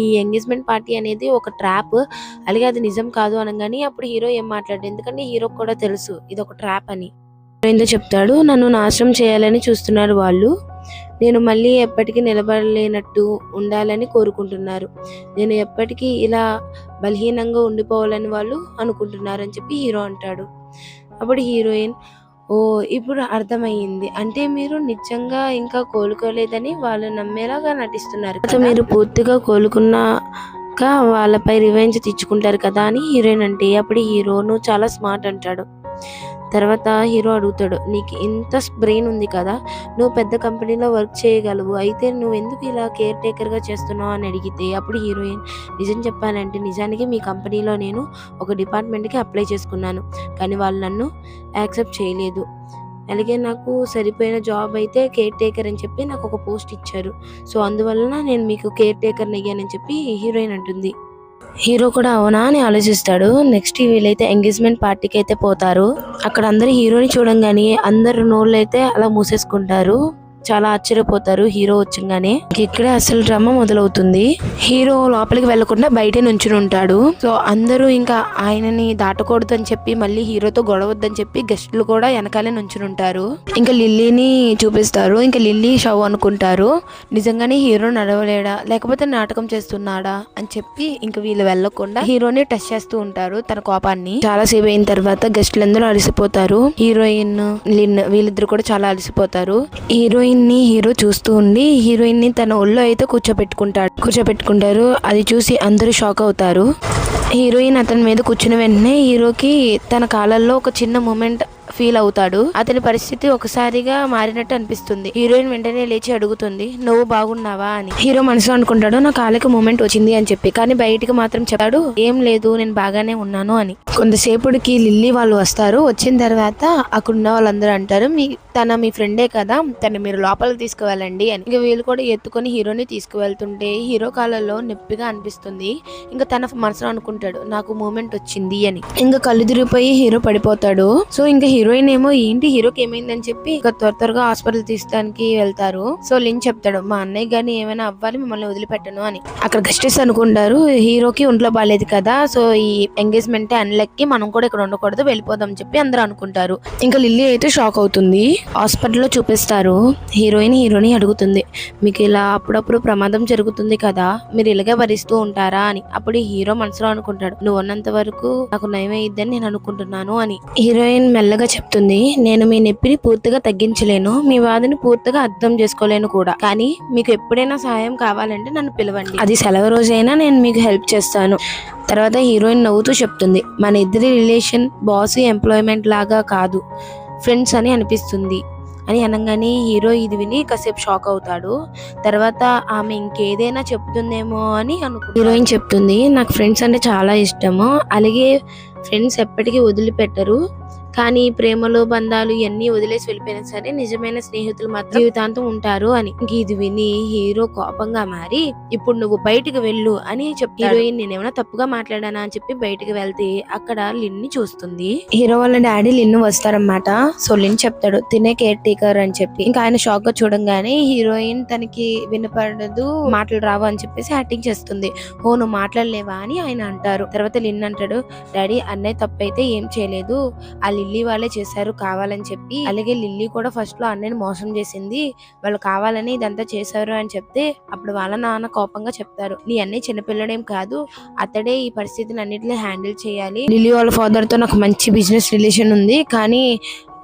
ఈ ఎంగేజ్మెంట్ పార్టీ అనేది ఒక ట్రాప్, అలాగే అది నిజం కాదు అనగానే అప్పుడు హీరో ఏం మాట్లాడు, ఎందుకంటే హీరోకి కూడా తెలుసు ఇది ఒక ట్రాప్ అని. హీరోయిన్తో చెప్తాడు నన్ను నాశనం చేయాలని చూస్తున్నారు వాళ్ళు, నేను మళ్ళీ ఎప్పటికీ నిలబడలేనట్టు ఉండాలని కోరుకుంటున్నారు, నేను ఎప్పటికీ ఇలా బలహీనంగా ఉండిపోవాలని వాళ్ళు అనుకుంటున్నారు అని చెప్పి హీరో అంటాడు. అప్పుడు హీరోయిన్ ఓ ఇప్పుడు అర్థమయ్యింది, అంటే మీరు నిజంగా ఇంకా కోలుకోలేదని వాళ్ళు నమ్మేలాగా నటిస్తున్నారు కదా, మీరు పూర్తిగా కోలుకున్నాక వాళ్ళపై రివెంజ్ తెచ్చుకుంటారు కదా అని హీరోయిన్ అంటే అప్పుడు హీరో నువ్వు చాలా స్మార్ట్ అంటాడు. తర్వాత హీరో అడుగుతాడు నీకు ఇంత బ్రెయిన్ ఉంది కదా, నువ్వు పెద్ద కంపెనీలో వర్క్ చేయగలవు, అయితే నువ్వు ఎందుకు ఇలా కేర్ టేకర్గా చేస్తున్నావు అని అడిగితే అప్పుడు హీరోయిన్ నిజం చెప్పాలంటే నిజానికి మీ కంపెనీలో నేను ఒక డిపార్ట్మెంట్కి అప్లై చేసుకున్నాను, కానీ వాళ్ళు నన్ను యాక్సెప్ట్ చేయలేదు, అలాగే నాకు సరిపోయిన జాబ్ అయితే కేర్ టేకర్ అని చెప్పి నాకు ఒక పోస్ట్ ఇచ్చారు, సో అందువలన నేను మీకు కేర్ టేకర్ని అయ్యానని చెప్పి హీరోయిన్ అంటుంది. హీరో కూడా అవునా అని ఆలోచిస్తాడు. నెక్స్ట్ వీళ్ళైతే ఎంగేజ్మెంట్ పార్టీకి అయితే పోతారు. అక్కడ అందరు హీరోని చూడంగానే అందరు నోళ్ళు అయితే అలా మూసేసుకుంటారు. చాలా ఆశ్చర్యపోతారు హీరో వచ్చంగానే. ఇక్కడే అసలు డ్రామా మొదలవుతుంది. హీరో లోపలికి వెళ్లకుండా బయటే నుంచుని ఉంటాడు. సో అందరూ ఇంకా ఆయనని దాటకూడదు అని చెప్పి మళ్ళీ హీరోతో గొడవద్దని చెప్పి గెస్టులు కూడా వెనకాలే నుంచుని ఉంటారు. ఇంకా లిల్లీని చూపిస్తారు. ఇంకా లిల్లీ షో అనుకుంటారు. నిజంగానే హీరో నడవలేడా లేకపోతే నాటకం చేస్తున్నాడా అని చెప్పి ఇంకా వీళ్ళు వెళ్లకుండా హీరోని టచ్ చేస్తూ ఉంటారు తన కోపాన్ని. చాలా సేపు అయిన తర్వాత గెస్టులందరూ అలసిపోతారు. హీరోయిన్ లిన్ వీళ్ళిద్దరు కూడా చాలా అలసిపోతారు. హీరోయిన్ ని హీరో చూస్తూ ఉండి హీరోయిన్ ని తన ఒళ్ళో అయితే కూర్చోపెట్టుకుంటారు. అది చూసి అందరూ షాక్ అవుతారు. హీరోయిన్ అతని మీద కూర్చున్న వెంటనే హీరోకి తన కాళ్ళల్లో ఒక చిన్న మూమెంట్ ఫీల్ అవుతాడు. అతని పరిస్థితి ఒకసారిగా మారినట్టు అనిపిస్తుంది. హీరోయిన్ వెంటనే లేచి అడుగుతుంది, నువ్వు బాగున్నావా అని. హీరో మనసులో అనుకుంటాడు, నా కాళ్ళకి మూమెంట్ వచ్చింది అని చెప్పి. కానీ బయటికి మాత్రం చెప్తాడు, ఏం లేదు నేను బాగానే ఉన్నాను అని. కొంతసేపటికి లిల్లీ వాళ్ళు వస్తారు. వచ్చిన తర్వాత అక్కడున్న వాళ్ళందరూ అంటారు, మీ ఫ్రెండే కదా, తను మీరు లోపలికి తీసుకువెళ్ళండి అని. ఇంకా వీళ్ళు కూడా ఎత్తుకొని హీరోని తీసుకువెళ్తుంటే హీరో కాళ్ళలో నొప్పిగా అనిపిస్తుంది. ఇంకా తన మనసులో అనుకుంటాడు, నాకు మూమెంట్ వచ్చింది అని. ఇంకా కళ్ళు తిరిగిపోయి హీరో పడిపోతాడు. సో ఇంకా హీరోయిన్ ఏమో ఏంటి హీరోకి ఏమైందని చెప్పి ఇంకా త్వరగా హాస్పిటల్ తీసుకోవడానికి వెళ్తారు. సో లిన్ చెప్తాడు, మా అన్నయ్య గాని ఏమైనా అవ్వాలి, మిమ్మల్ని వదిలిపెట్టను అని. అక్కడ గెస్టెస్ అనుకుంటారు, హీరోకి ఒంట్లో బాగాలేదు కదా, సో ఈ ఎంగేజ్మెంట్ అన్లెక్కి మనం కూడా ఇక్కడ ఉండకూడదు, వెళ్ళిపోదాం అని చెప్పి అందరూ అనుకుంటారు. ఇంకా లిల్లీ అయితే షాక్ అవుతుంది. హాస్పిటల్లో చూపిస్తారు. హీరోని అడుగుతుంది, మీకు ఇలా అప్పుడప్పుడు ప్రమాదం జరుగుతుంది కదా, మీరు ఇలాగే భరిస్తూ ఉంటారా అని. అప్పుడు హీరో మనసులో అనుకుంటాడు, నువ్వు ఉన్నంత వరకు నాకు నయం అయ్యిద్దని నేను అనుకుంటున్నాను అని. హీరోయిన్ మెల్లగా చెప్తుంది, నేను మీ నొప్పిని పూర్తిగా తగ్గించలేను, మీ బాధని పూర్తిగా అర్థం చేసుకోలేను కూడా, కానీ మీకు ఎప్పుడైనా సహాయం కావాలంటే నన్ను పిలవండి, అది సెలవు రోజైనా నేను మీకు హెల్ప్ చేస్తాను. తర్వాత హీరోయిన్ నవ్వుతూ చెప్తుంది, మన ఇద్దరి రిలేషన్ బాస్ ఎంప్లాయ్మెంట్ లాగా కాదు, ఫ్రెండ్స్ అని అనిపిస్తుంది అని అనగానే హీరో ఇది విని కాసేపు షాక్ అవుతాడు. తర్వాత ఆమె ఇంకేదైనా చెప్తుందేమో అని హీరోయిన్ చెప్తుంది, నాకు ఫ్రెండ్స్ అంటే చాలా ఇష్టము, అలాగే ఫ్రెండ్స్ ఎప్పటికీ వదిలిపెట్టరు, కానీ ప్రేమలు బంధాలు ఇవన్నీ వదిలేసి వెళ్ళిపోయినా సరే నిజమైన స్నేహితులు మాత్రం జీవితాంతం ఉంటారు అని. ఇంక ఇది విని హీరో కోపంగా మారి, ఇప్పుడు నువ్వు బయటికి వెళ్ళు అని చెప్పి హీరోయిన్ నేనేమైనా తప్పుగా మాట్లాడానా అని చెప్పి బయటికి వెళ్తే అక్కడ లిన్ ని చూస్తుంది. హీరో వాళ్ళ డాడీ లిన్ వస్తారనమాట. సో లిన్ చెప్తాడు, తినే కేర్ టేకర్ అని చెప్పి. ఇంకా ఆయన షాక్ గా చూడంగానే హీరోయిన్ తనకి వినపడదు, మాటలు రావు అని చెప్పేసి యాక్టింగ్ చేస్తుంది. ఓ నువ్వు మాట్లాడలేవా అని ఆయన అంటారు. తర్వాత లిన్ అంటాడు, డాడీ అన్నయ్య తప్పైతే ఏం చేయలేదు, ఆ లిల్లీ వాళ్ళే చేశారు కావాలని చెప్పి. అలాగే లిల్లీ కూడా ఫస్ట్ లో అన్నయ్యని మోసం చేసింది, వాళ్ళు కావాలని ఇదంతా చేశారు అని చెప్తే అప్పుడు వాళ్ళ నాన్న కోపంగా చెప్తారు, నీ అన్నయ్య చిన్నపిల్లడేం కాదు, అతడే ఈ పరిస్థితిని అన్నిటిని హ్యాండిల్ చేయాలి. లిల్లీ వాళ్ళ ఫాదర్ తో నాకు మంచి బిజినెస్ రిలేషన్ ఉంది, కానీ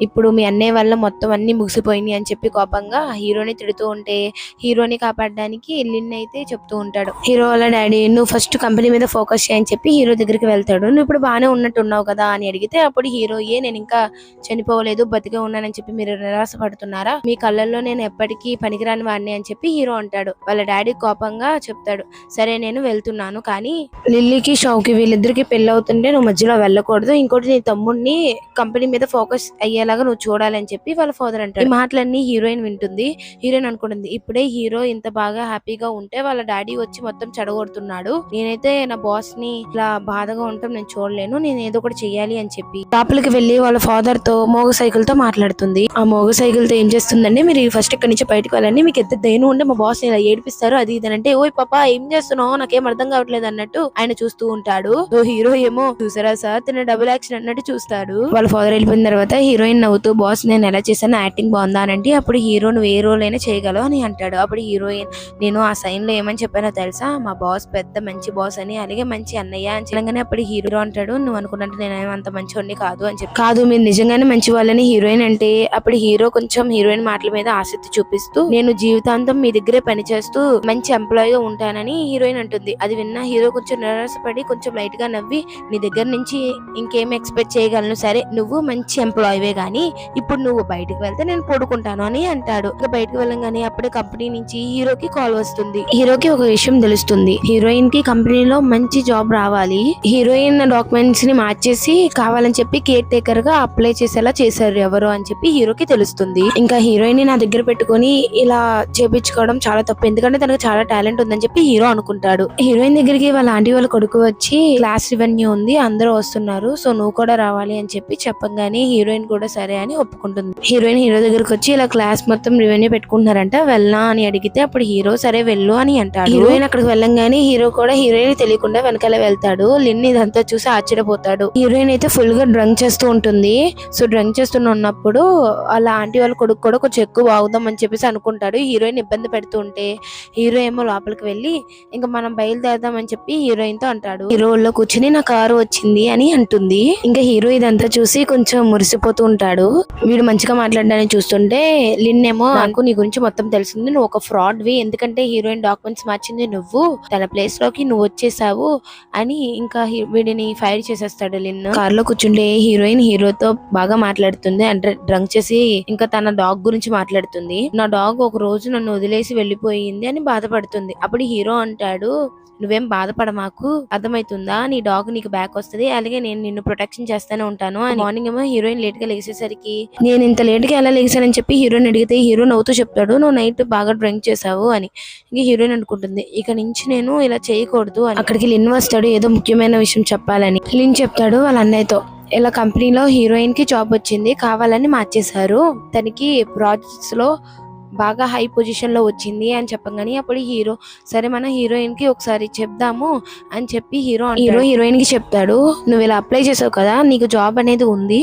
ఇప్పుడు మీ అన్నయ్య వల్ల మొత్తం అన్ని ముగిసిపోయినాయి అని చెప్పి కోపంగా హీరోని తిడుతూ ఉంటే హీరోని కాపాడడానికి లిన్ అయితే చెప్తూ ఉంటాడు. హీరో వాళ్ళ డాడీ నువ్వు ఫస్ట్ కంపెనీ మీద ఫోకస్ చేయని చెప్పి హీరో దగ్గరికి వెళ్తాడు. నువ్వు ఇప్పుడు బాగానే ఉన్నట్టు ఉన్నావు కదా అని అడిగితే అప్పుడు హీరో నేను ఇంకా చనిపోలేదు, బతికే ఉన్నానని చెప్పి మీరు నిరాశ పడుతున్నారా, మీ కళ్ళల్లో నేను ఎప్పటికీ పనికిరాని వాడిని అని చెప్పి హీరో అంటాడు. వాళ్ళ డాడీ కోపంగా చెప్తాడు, సరే నేను వెళ్తున్నాను, కానీ లిల్లీకి షౌకి వీళ్ళిద్దరికి పెళ్లి అవుతుంటే నువ్వు మధ్యలో వెళ్ళకూడదు, ఇంకోటి నీ తమ్ముడిని కంపెనీ మీద ఫోకస్ అయ్యేలాగా నువ్వు చూడాలని చెప్పి వాళ్ళ ఫాదర్ అంటాడు. ఈ మాటలన్నీ హీరోయిన్ వింటుంది. హీరోయిన్ అనుకుంటుంది, ఇప్పుడే హీరో ఇంత బాగా హ్యాపీగా ఉంటే వాళ్ళ డాడీ వచ్చి మొత్తం చెడగొడుతున్నాడు, నేనైతే నా బాస్ ని ఇలా బాధగా ఉంటాం నేను చూడలేను, నేను ఏదో ఒకటి చెయ్యాలి అని చెప్పి లోపలికి వెళ్లి వాళ్ళ ఫాదర్ తో మోగ సైకిల్ తో మాట్లాడుతుంది. ఆ మోగ సైకిల్ తో ఏం చేస్తుందండి, మీరు ఫస్ట్ ఇక్కడి నుంచి బయటకు వెళ్ళండి, మీకు ఎంత దైనం ఉంటే మా బాస్ ఇలా ఏడిపిస్తారు అది ఇది అంటే, ఓయ్ పాపా ఏం చేస్తున్నావు నాకేం అర్థం కావట్లేదు అన్నట్టు ఆయన చూస్తూ ఉంటాడు. సో హీరో ఏమో చూసారా సార్ తిన డబుల్ యాక్షన్ అన్నట్టు చూస్తాడు. వాళ్ళ ఫాదర్ వెళ్ళిపోయిన తర్వాత హీరోయిన్ నవ్వుతూ, బాస్ నేను ఎలా చేశాను, యాక్టింగ్ బాగుందా అని అంటే అప్పుడు హీరో నువ్వు ఏ రోల్ అయినా చేయగలవు అని అంటాడు. అప్పుడు హీరోయిన్ నేను ఆ సైన్ లో ఏమని చెప్పానో తెలుసా, మా బాస్ పెద్ద మంచి బాస్ అని, అలాగే మంచి అన్నయ్య అని చెప్పగానే అప్పుడు హీరో అంటాడు, నువ్వు అనుకున్నట్టు నేను అంత మంచివాడిని కాదు అని చెప్పి. కాదు మీరు నిజంగానే మంచి వాళ్ళని హీరోయిన్ అంటే అప్పుడు హీరో కొంచెం హీరోయిన్ మాటల మీద ఆసక్తి చూపిస్తూ నేను జీవితాంతం మీ దగ్గరే పనిచేస్తూ మంచి ఎంప్లాయ్ గా ఉంటానని హీరోయిన్ అంటుంది. అది విన్న హీరో కొంచెం నిరాశపడి కొంచెం లైట్ గా నవ్వి, నీ దగ్గర నుంచి ఇంకేం ఎక్స్పెక్ట్ చేయగలను, సరే నువ్వు మంచి ఎంప్లాయీవే గాని కానీ ఇప్పుడు నువ్వు బయటికి వెళ్తే నేను పడుకుంటాను అని అంటాడు. ఇంకా బయటకు వెళ్ళంగానే అప్పుడే కంపెనీ నుంచి హీరోకి కాల్ వస్తుంది. హీరోకి ఒక విషయం తెలుస్తుంది, హీరోయిన్ కి కంపెనీలో మంచి జాబ్ రావాలి, హీరోయిన్ డాక్యుమెంట్స్ ని మార్చేసి కావాలని చెప్పి కేర్ టేకర్ గా అప్లై చేసేలా చేశారు ఎవరు అని చెప్పి హీరోకి తెలుస్తుంది. ఇంకా హీరోయిన్ ని నా దగ్గర పెట్టుకొని ఇలా చేపించుకోవడం చాలా తప్పు, ఎందుకంటే తనకు చాలా టాలెంట్ ఉందని చెప్పి హీరో అనుకుంటాడు. హీరోయిన్ దగ్గరికి వాళ్ళ ఆంటీ వాళ్ళ కొడుకు వచ్చి క్లాస్ రెవెన్యూ ఉంది, అందరూ వస్తున్నారు, సో నువ్వు కూడా రావాలి అని చెప్పి చెప్పగానే హీరోయిన్ కూడా సరే అని ఒప్పుకుంటుంది. హీరోయిన్ హీరో దగ్గరకు వచ్చి ఇలా క్లాస్ మొత్తం రెవెన్యూ పెట్టుకుంటున్నారంట, వెళ్ళా అని అడిగితే అప్పుడు హీరో సరే వెళ్ళు అని అంటాడు. హీరోయిన్ అక్కడికి వెళ్ళంగానే హీరో కూడా హీరోయిన్ తెలియకుండా వెనకాల వెళ్తాడు. లిన్ ఇదంతా చూసి ఆశ్చర్యపోతాడు. హీరోయిన్ అయితే ఫుల్ గా డ్రంక్ చేస్తూ ఉంటుంది. సో డ్రంక్ చేస్తున్నప్పుడు అలా ఆంటీ వాళ్ళ కొడుకు కూడా కొంచెం ఎక్కువ బాగుదాం అని చెప్పేసి అనుకుంటాడు. హీరోయిన్ ఇబ్బంది పెడుతూ ఉంటే హీరో ఏమో లోపలికి వెళ్ళి ఇంకా మనం బయలుదేరదాం అని చెప్పి హీరోయిన్ తో అంటాడు. హీరోలో కూర్చుని నా కారు వచ్చింది అని అంటుంది. ఇంకా హీరో ఇదంతా చూసి కొంచెం మురిసిపోతూ ఉంటాడు. వీడు మంచిగా మాట్లాడడానికి చూస్తుంటే లిన్ ఏమో నాకు నీ గురించి మొత్తం తెలిసింది, నువ్వు ఒక ఫ్రాడ్ వి, ఎందుకంటే హీరోయిన్ డాక్యుమెంట్స్ మార్చింది నువ్వు, తన ప్లేస్ లోకి నువ్వు వచ్చేసావు అని ఇంకా వీడిని ఫైర్ చేసేస్తాడు. లిన్ కార్ లో కూర్చుంటే హీరోయిన్ హీరోతో బాగా మాట్లాడుతుంది, అంటే డ్రంక్ చేసి ఇంకా తన డాగ్ గురించి మాట్లాడుతుంది. నా డాగ్ ఒక రోజు నన్ను వదిలేసి వెళ్ళిపోయింది అని బాధపడుతుంది. అప్పుడు హీరో అంటాడు, నువ్వేం బాధపడమాకు, అర్థమవుతుందా, నీ డాగ్ నీకు బ్యాక్ వస్తుంది, అలాగే నేను నిన్ను ప్రొటెక్షన్ చేస్తూనే ఉంటాను అని. మార్నింగ్ ఏమో హీరోయిన్ లేట్ గా లేచేసరికి నేను ఇంత లేట్ గా ఎలా లేచానని చెప్పి హీరోయిన్ అడిగితే హీరో నవ్వుతూ చెప్తాడు, నువ్వు నైట్ బాగా డ్రింక్ చేసావు అని. ఇంకా హీరోయిన్ అనుకుంటుంది ఇక నుంచి నేను ఇలా చేయకూడదు అని. అక్కడికి లిన్ వస్తాడు ఏదో ముఖ్యమైన విషయం చెప్పాలని. లిన్ చెప్తాడు వాళ్ళ అన్నయ్యతో ఇలా కంపెనీలో హీరోయిన్ కి జాబ్ వచ్చింది, కావాలని మార్చేశారు, తనకి ప్రాజెక్ట్స్ లో బాగా హై పొజిషన్ లో వచ్చింది అని చెప్పగానే అప్పుడు హీరో సరే మన హీరోయిన్ కి ఒకసారి చెప్దాము అని చెప్పి హీరో హీరోయిన్ కి చెప్తాడు, నువ్వు ఇలా అప్లై చేసావు కదా, నీకు జాబ్ అనేది ఉంది,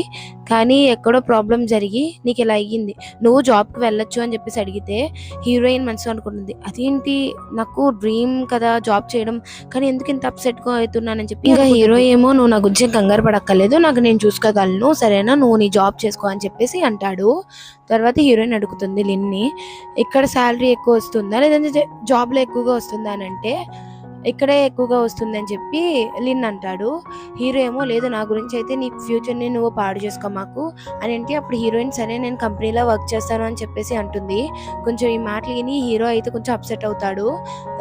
కానీ ఎక్కడో ప్రాబ్లం జరిగి నీకు ఇలా అయ్యింది, నువ్వు జాబ్ కి వెళ్ళొచ్చు అని చెప్పేసి అడిగితే హీరోయిన్ మనసు అనుకుంటుంది, అదేంటి నాకు డ్రీమ్ కదా జాబ్ చేయడం, కానీ ఎందుకు ఇంత అప్సెట్ గా అవుతున్నానని చెప్పి. ఇంకా హీరో ఏమో నువ్వు నా గురించి కంగారు పడక్కర్లేదు, నాకు నేను చూసుకోగలను, సరేనా, నువ్వు నీ జాబ్ చేసుకో అని చెప్పేసి అంటాడు. తర్వాత హీరోయిన్ అడుగుతుంది లిన్ని, ఇక్కడ శాలరీ ఎక్కువ వస్తుందా లేదంటే జాబ్ లో ఎక్కువగా వస్తుందా అని అంటే ఇక్కడే ఎక్కువగా వస్తుంది అని చెప్పి లిన్ అంటాడు. హీరో ఏమో లేదు నా గురించి అయితే నీ ఫ్యూచర్ ని నువ్వు పాడు చేసుకో మాకు అని అంటే అప్పుడు హీరోయిన్ సరే నేను కంపెనీలో వర్క్ చేస్తాను అని చెప్పేసి అంటుంది. కొంచెం ఈ మాటలు విని హీరో అయితే కొంచెం అప్సెట్ అవుతాడు.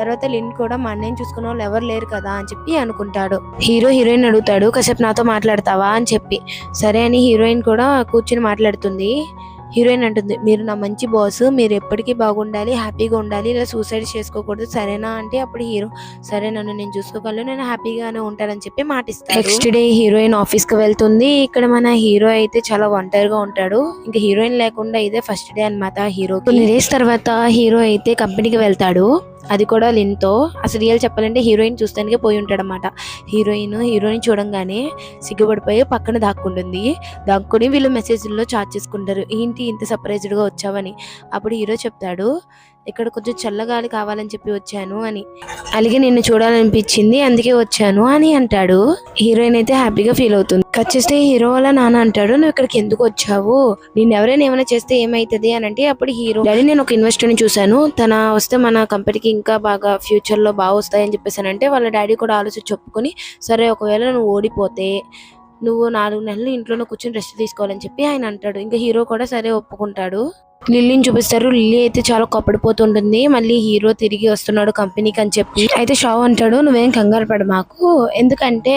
తర్వాత లిన్ కూడా మా అన్నయ్యని చూసుకునే వాళ్ళు ఎవరు లేరు కదా అని చెప్పి అనుకుంటాడు. హీరో హీరోయిన్ అడుగుతాడు కాసేపు నాతో మాట్లాడతావా అని చెప్పి. సరే అని హీరోయిన్ కూడా కూర్చుని మాట్లాడుతుంది. హీరోయిన్ అంటుంది, మీరు నా మంచి బాస్, మీరు ఎప్పటికీ బాగుండాలి, హ్యాపీగా ఉండాలి, ఇలా సూసైడ్ చేసుకోకూడదు, సరేనా అంటే అప్పుడు హీరో సరే నన్ను నేను చూసుకోగలను, నేను హ్యాపీగానే ఉంటానని చెప్పి మాటిస్తాడు. నెక్స్ట్ డే హీరోయిన్ ఆఫీస్ కి వెళ్తుంది. ఇక్కడ మన హీరో అయితే చాలా ఒంటరిగా ఉంటాడు. ఇంకా హీరోయిన్ లేకుండా ఇదే ఫస్ట్ డే అన్నమాట హీరోకి. కొన్ని డేస్ తర్వాత హీరో అయితే కంపెనీకి వెళ్తాడు, అది కూడా లిన్ తో. అసలు రియల్ చెప్పాలంటే హీరోయిన్ చూస్తానికే పోయి ఉంటాడు అనమాట. హీరోయిన్ చూడంగానే సిగ్గుపడిపోయి పక్కన దాక్కుని వీళ్ళు మెసేజ్లో చాట్ చేసుకుంటారు, ఏంటి ఇంత సర్ప్రైజ్డ్ గా వచ్చావని. అప్పుడు హీరో చెప్తాడు, ఇక్కడ కొంచెం చల్లగాలి కావాలని చెప్పి వచ్చాను అని, అలాగే నిన్ను చూడాలనిపించింది అందుకే వచ్చాను అని అంటాడు. హీరోయిన్ అయితే హ్యాపీగా ఫీల్ అవుతుంది. కట్ చేస్తే హీరో వాళ్ళ నాన్న అంటాడు, నువ్వు ఇక్కడికి ఎందుకు వచ్చావు, నేను ఎవరైనా ఏమైనా చేస్తే ఏమైతుంది అని అంటే అప్పుడు హీరో డాడీ నేను ఒక ఇన్వెస్టర్ ని చూసాను, తన వస్తే మన కంపెనీకి ఇంకా బాగా ఫ్యూచర్ లో బాగా వస్తాయని చెప్పేసానంటే వాళ్ళ డాడీ కూడా ఆలోచించి చెప్పుకొని సరే ఒకవేళ నువ్వు ఓడిపోతే నువ్వు 4 నెలలు ఇంట్లోనే కూర్చొని రెస్ట్ తీసుకోవాలని చెప్పి ఆయన అంటాడు. ఇంకా హీరో కూడా సరే ఒప్పుకుంటాడు. లిల్లీని చూపిస్తారు. లిల్లీ అయితే చాలా కోపడిపోతుంటుంది, మళ్ళీ హీరో తిరిగి వస్తున్నాడు కంపెనీకి అని చెప్పి. అయితే షావ్ అంటాడు, నువ్వేం కంగారు పడ మాకు, ఎందుకంటే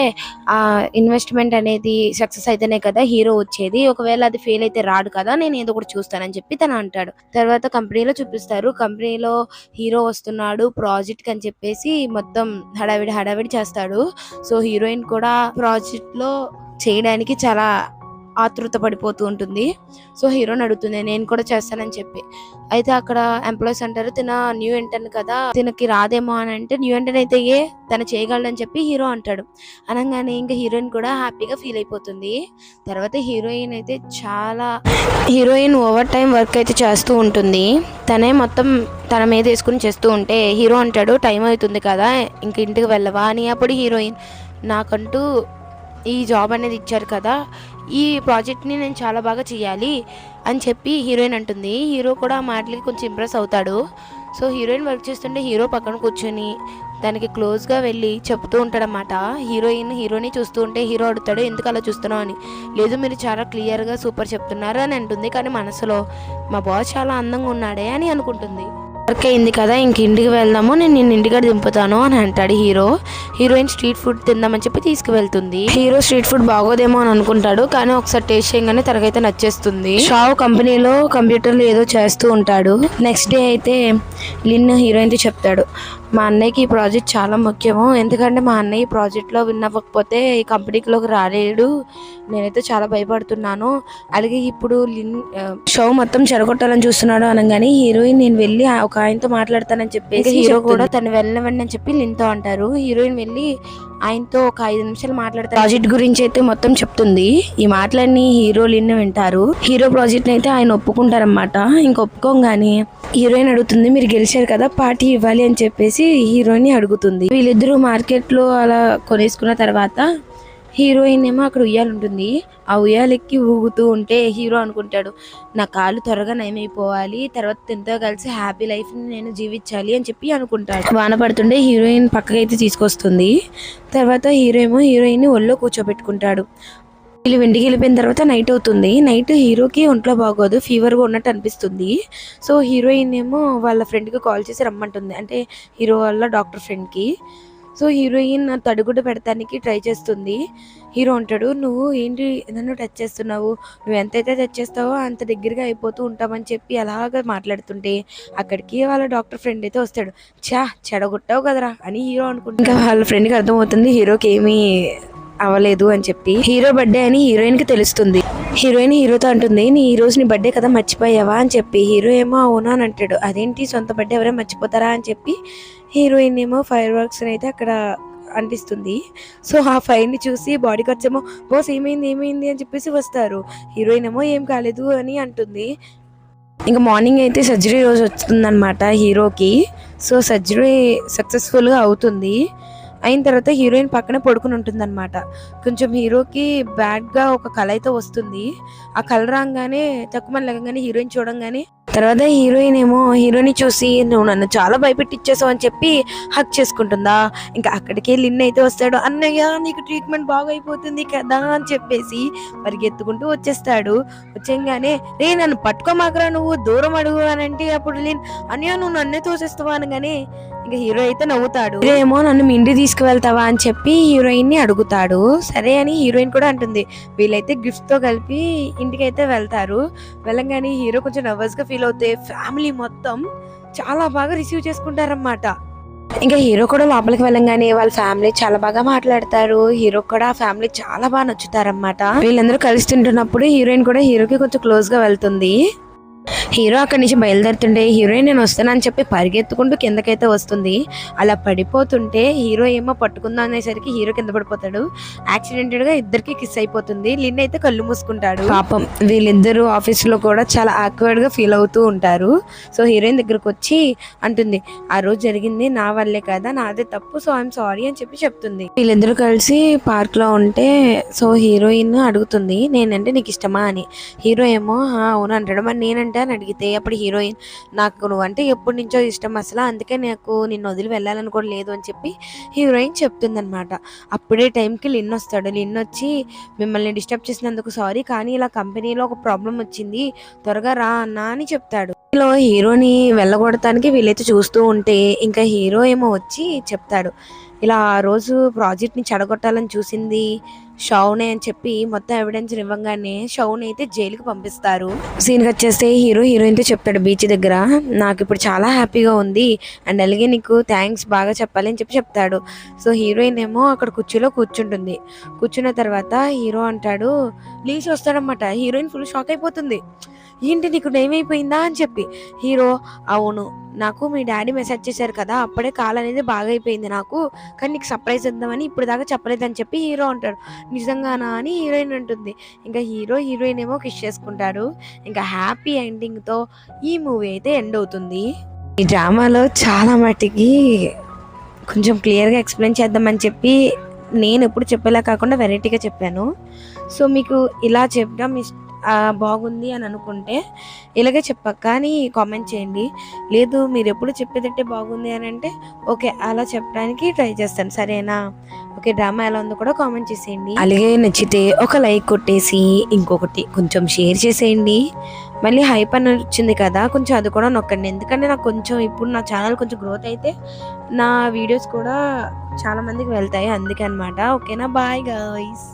ఆ ఇన్వెస్ట్మెంట్ అనేది సక్సెస్ అయితేనే కదా హీరో వచ్చేది, ఒకవేళ అది ఫెయిల్ అయితే రాడు కదా, నేను ఏదో ఒకటి చూస్తానని చెప్పి తను అంటాడు. తర్వాత కంపెనీలో చూపిస్తారు, కంపెనీలో హీరో వస్తున్నాడు ప్రాజెక్ట్ అని చెప్పేసి మొత్తం హడావిడి చేస్తాడు. సో హీరోయిన్ కూడా ప్రాజెక్ట్ లో చేయడానికి చాలా ఆతృత పడిపోతూ ఉంటుంది. సో హీరోని అడుగుతుంది నేను కూడా చేస్తానని చెప్పి. అయితే అక్కడ ఎంప్లాయీస్ అంటారు, తిన న్యూ ఇంటర్న్ కదా, తినకి రాదేమో అని అంటే న్యూ ఇంటర్న్ అయితే తను చేయగలడని చెప్పి హీరో అంటాడు. అనగానే ఇంకా హీరోయిన్ కూడా హ్యాపీగా ఫీల్ అయిపోతుంది. తర్వాత హీరోయిన్ ఓవర్ టైం వర్క్ అయితే చేస్తూ ఉంటుంది. తనే మొత్తం తన మీద వేసుకుని చేస్తూ ఉంటే హీరో అంటాడు, టైం అవుతుంది కదా ఇంక ఇంటికి వెళ్ళవా అని. అప్పుడు హీరోయిన్, నాకంటూ ఈ జాబ్ అనేది ఇచ్చారు కదా, ఈ ప్రాజెక్ట్ని నేను చాలా బాగా చేయాలి అని చెప్పి హీరోయిన్ అంటుంది. హీరో కూడా ఆ మాటలకి కొంచెం ఇంప్రెస్ అవుతాడు. సో హీరోయిన్ వర్క్ చేస్తుంటే హీరో పక్కన కూర్చొని దానికి క్లోజ్గా వెళ్ళి చెప్తూ ఉంటాడనమాట. హీరోయిన్ హీరోని చూస్తూ ఉంటే హీరో అడుగుతాడు, ఎందుకు అలా చూస్తున్నావు అని. లేదు మీరు చాలా క్లియర్గా సూపర్ చెప్తున్నారు అని అంటుంది. కానీ మనసులో మా బాస్ చాలా అందంగా ఉన్నాడే అని అనుకుంటుంది. వర్క్ అయింది కదా, ఇంక ఇంటికి వెళ్దాము, నేను నిన్ను ఇంటికాడ దింపుతాను అని అంటాడు హీరో. హీరోయిన్ స్ట్రీట్ ఫుడ్ తిందామని చెప్పి తీసుకువెళ్తుంది. హీరో స్ట్రీట్ ఫుడ్ బాగోదేమో అని అనుకుంటాడు, కానీ ఒకసారి టేస్ట్ చేయగానే తనకైతే నచ్చేస్తుంది. షావ్ కంపెనీలో కంప్యూటర్లో ఏదో చేస్తూ ఉంటాడు. నెక్స్ట్ డే అయితే లిన్ హీరోయిన్తో చెప్తాడు, మా అన్నయ్యకి ఈ ప్రాజెక్ట్ చాలా ముఖ్యము, ఎందుకంటే మా అన్నయ్య ఈ ప్రాజెక్ట్లో విన్ అవ్వకపోతే ఈ కంపెనీలోకి రాలేడు, నేనైతే చాలా భయపడుతున్నాను. అలాగే ఇప్పుడు షో మొత్తం చెడగొట్టాలని చూస్తున్నాడు అనగానే హీరోయిన్ నేను వెళ్ళి ఒక ఆయనతో మాట్లాడతానని చెప్పేసి హీరో కూడా తను వెళ్ళనివ్వండి అని చెప్పి లిన్తో అంటారు. హీరోయిన్ వెళ్ళి ఆయనతో ఒక 5 నిమిషాలు మాట్లాడతారు. ప్రాజెక్ట్ గురించి అయితే మొత్తం చెప్తుంది. ఈ మాటలన్నీ హీరో లిన్ వింటారు. హీరో ప్రాజెక్ట్ అయితే ఆయన ఒప్పుకుంటారన్నమాట. ఇంక ఒప్పుకోగానే హీరోయిన్ అడుగుతుంది, మీరు గెలిచారు కదా పార్టీ ఇవ్వాలి అని చెప్పేసి హీరోయిన్ అడుగుతుంది. వీళ్ళిద్దరూ మార్కెట్లో అలా కొనేసుకున్న తర్వాత హీరోయిన్ ఏమో అక్కడ ఉయ్యాలు ఉంటుంది. ఆ ఉయ్యాలెక్కి ఊగుతూ ఉంటే హీరో అనుకుంటాడు, నా కాలు త్వరగా నయమైపోవాలి, తర్వాత తింతో కలిసి హ్యాపీ లైఫ్ని నేను జీవించాలి అని చెప్పి అనుకుంటాడు. వాన పడుతుంటే హీరోయిన్ పక్కకైతే తీసుకొస్తుంది. తర్వాత హీరో ఏమో హీరోయిన్ని ఒళ్ళో కూర్చోబెట్టుకుంటాడు. వీళ్ళు ఇంటికి వెళ్ళిపోయిన తర్వాత నైట్ అవుతుంది. నైట్ హీరోకి ఒంట్లో బాగోదు, ఫీవర్గా ఉన్నట్టు అనిపిస్తుంది. సో హీరోయిన్ ఏమో వాళ్ళ ఫ్రెండ్కి కాల్ చేసి రమ్మంటుంది, అంటే హీరో వాళ్ళ డాక్టర్ ఫ్రెండ్కి. సో హీరోయిన్ తడిగుడ్డ పెడతానికి ట్రై చేస్తుంది. హీరో అంటాడు, నువ్వు ఏంటి నన్ను టచ్ చేస్తున్నావు, నువ్వు ఎంతైతే టచ్ చేస్తావో అంత దగ్గరగా అయిపోతూ ఉంటామని చెప్పి అలాగా మాట్లాడుతుంటే అక్కడికి వాళ్ళ డాక్టర్ ఫ్రెండ్ అయితే వస్తాడు. చెడగొట్టావు కదరా అని హీరో అనుకుంటా. ఇంకా వాళ్ళ ఫ్రెండ్కి అర్థమవుతుంది హీరోకి ఏమీ అవ్వలేదు అని చెప్పి. హీరో బర్త్డే అని హీరోయిన్కి తెలుస్తుంది. హీరోయిన్ హీరోతో అంటుంది, ఈ రోజు నీ బర్త్డే కదా మర్చిపోయావా అని చెప్పి. హీరో ఏమో అవునా అని అంటాడు. అదేంటి సొంత బర్త్డే ఎవరైనా మర్చిపోతారా అని చెప్పి హీరోయిన్ ఏమో ఫైర్ వర్క్స్ అయితే అక్కడ అంటిస్తుంది. సో ఆ ఫైర్ని చూసి బాడీ గార్డ్స్ ఏమో బాస్ ఏమైంది అని చెప్పేసి వస్తారు. హీరోయిన్ ఏమో ఏం కాలేదు అని అంటుంది. ఇంకా మార్నింగ్ అయితే సర్జరీ రోజు వస్తుందన్నమాట హీరోకి. సో సర్జరీ సక్సెస్ఫుల్గా అవుతుంది. అయిన తర్వాత హీరోయిన్ పక్కన పడుకుని ఉంటుంది అనమాట. కొంచెం హీరోకి బ్యాడ్గా ఒక కళ అయితే వస్తుంది. ఆ కళ రాగానే తక్కువ లేకగానే హీరోయిన్ చూడంగానే తర్వాత హీరోయిన్ ఏమో హీరోని చూసి నువ్వు నన్ను చాలా భయపెట్టిచ్చేసావు అని చెప్పి హక్ చేసుకుంటుందా. ఇంకా అక్కడికే లిన్ అయితే వస్తాడు. అన్నయ్య నీకు ట్రీట్మెంట్ బాగా అయిపోతుంది కదా అని చెప్పేసి పరిగెత్తుకుంటూ వచ్చేస్తాడు. వచ్చేగానే రే నన్ను పట్టుకోమాకరా, నువ్వు దూరం అడుగు అని అంటే అప్పుడు లిన్ అన్నయ్య నువ్వు నన్నే తోసేస్తావా అనగానే ఇంకా హీరో అయితే నవ్వుతాడు. ఏమో నన్ను మీ ఇంటికి తీసుకువెళ్తావా అని చెప్పి హీరోయిన్ ని అడుగుతాడు. సరే అని హీరోయిన్ కూడా అంటుంది. వీళ్ళైతే గిఫ్ట్ తో కలిపి ఇంటికి అయితే వెళ్తారు. వెళ్ళగానే హీరో కొంచెం నర్వస్ గా ఫీల్ అవుతే ఫ్యామిలీ మొత్తం చాలా బాగా రిసీవ్ చేసుకుంటారన్నమాట. ఇంకా హీరో కూడా లోపలికి వెళ్ళంగానే వాళ్ళ ఫ్యామిలీ చాలా బాగా మాట్లాడతారు. హీరో కూడా ఆ ఫ్యామిలీ చాలా బాగా నచ్చుతారన్నమాట. వీళ్ళందరూ కలిసి తింటున్నప్పుడు హీరోయిన్ కూడా హీరోకి కొంచెం క్లోజ్ గా వెళ్తుంది. హీరో అక్కడి నుంచి బయలుదేరుతుంటే హీరోయిన్ నేను వస్తానని చెప్పి పరిగెత్తుకుంటూ కిందకైతే వస్తుంది. అలా పడిపోతుంటే హీరో ఏమో పట్టుకుందాం అనేసరికి హీరో కింద పడిపోతాడు. యాక్సిడెంటెడ్ గా ఇద్దరికి కిస్ అయిపోతుంది. లిన్ అయితే కళ్ళు మూసుకుంటాడు. పాపం వీళ్ళిద్దరూ ఆఫీస్ లో కూడా చాలా ఆక్వర్డ్ గా ఫీల్ అవుతూ ఉంటారు. సో హీరోయిన్ దగ్గరకు వచ్చి అంటుంది, ఆ రోజు జరిగింది నా వల్లే కదా, నాదే తప్పు, సో ఐఎమ్ సారీ అని చెప్పి చెప్తుంది. వీళ్ళిద్దరూ కలిసి పార్క్ లో ఉంటే సో హీరోయిన్ అడుగుతుంది నేనంటే నీకు ఇష్టమా అని. హీరో ఏమో అవును అంటాడు. మరి నేనంటే అని అడిగితే అప్పుడు హీరోయిన్ నాకు నువ్వంటే ఎప్పటి నుంచో ఇష్టం అసలు, అందుకే నాకు నిన్ను వదిలి వెళ్ళాలని కూడా లేదు అని చెప్పి హీరోయిన్ చెప్తుందనమాట. అప్పుడే టైంకి లిన్ వస్తాడు. లిన్ వచ్చి మిమ్మల్ని డిస్టర్బ్ చేసినందుకు సారీ, కానీ ఇలా కంపెనీలో ఒక ప్రాబ్లం వచ్చింది, త్వరగా రా అన్నా అని చెప్తాడు. హీరోని వెళ్ళగొడటానికి వీళ్ళైతే చూస్తూ ఉంటే ఇంకా హీరో ఏమో వచ్చి చెప్తాడు, ఇలా ఆ రోజు ప్రాజెక్ట్ని చెడగొట్టాలని చూసింది షౌనే అని చెప్పి మొత్తం ఎవిడెన్స్ ఇవ్వగానే షౌని అయితే జైలుకి పంపిస్తారు. సీన్కి వచ్చేస్తే హీరో హీరోయిన్తో చెప్తాడు బీచ్ దగ్గర, నాకు ఇప్పుడు చాలా హ్యాపీగా ఉంది అండ్ అలాగే నీకు థ్యాంక్స్ బాగా చెప్పాలి అని చెప్పి చెప్తాడు. సో హీరోయిన్ ఏమో అక్కడ కుర్చీలో కూర్చుంటుంది. కూర్చున్న తర్వాత హీరో అంటాడు, లేచి వస్తాడనమాట. హీరోయిన్ ఫుల్ షాక్ అయిపోతుంది, ఏంటి నీకు నయమైపోయిందా అని చెప్పి. హీరో అవును, నాకు మీ డాడీ మెసేజ్ చేశారు కదా, అప్పుడే కాల్ అనేది బాగా అయిపోయింది నాకు, కానీ నీకు సర్ప్రైజ్ ఇద్దామని ఇప్పుడు దాకా చెప్పలేదని చెప్పి హీరో అంటాడు. నిజంగానా అని హీరోయిన్ అంటుంది. ఇంకా హీరో హీరోయిన్ ఏమో కిస్ చేసుకుంటారు. ఇంకా హ్యాపీ ఎండింగ్తో ఈ మూవీ అయితే ఎండ్ అవుతుంది. ఈ డ్రామాలో చాలా మట్టికి కొంచెం క్లియర్గా ఎక్స్ప్లెయిన్ చేద్దామని చెప్పి నేను ఎప్పుడు చెప్పేలా కాకుండా వెరైటీగా చెప్పాను. సో మీకు ఇలా చెప్పడం బాగుంది అని అనుకుంటే ఇలాగే కానీ కామెంట్ చేయండి. లేదు మీరు ఎప్పుడు చెప్పేదంటే బాగుంది అని అంటే ఓకే, అలా చెప్పడానికి ట్రై చేస్తాను. సరేనా? ఓకే, డ్రామా ఎలా ఉందో కూడా కామెంట్ చేసేయండి. అలాగే నచ్చితే ఒక లైక్ కొట్టేసి ఇంకొకటి కొంచెం షేర్ చేసేయండి. మళ్ళీ హైప్ అని వచ్చింది కదా, కొంచెం అది కూడా నొక్కండి. ఎందుకంటే నాకు కొంచెం ఇప్పుడు నా ఛానల్ కొంచెం గ్రోత్ అయితే నా వీడియోస్ కూడా చాలా మందికి వెళ్తాయి, అందుకే అనమాట. ఓకేనా? Bye guys.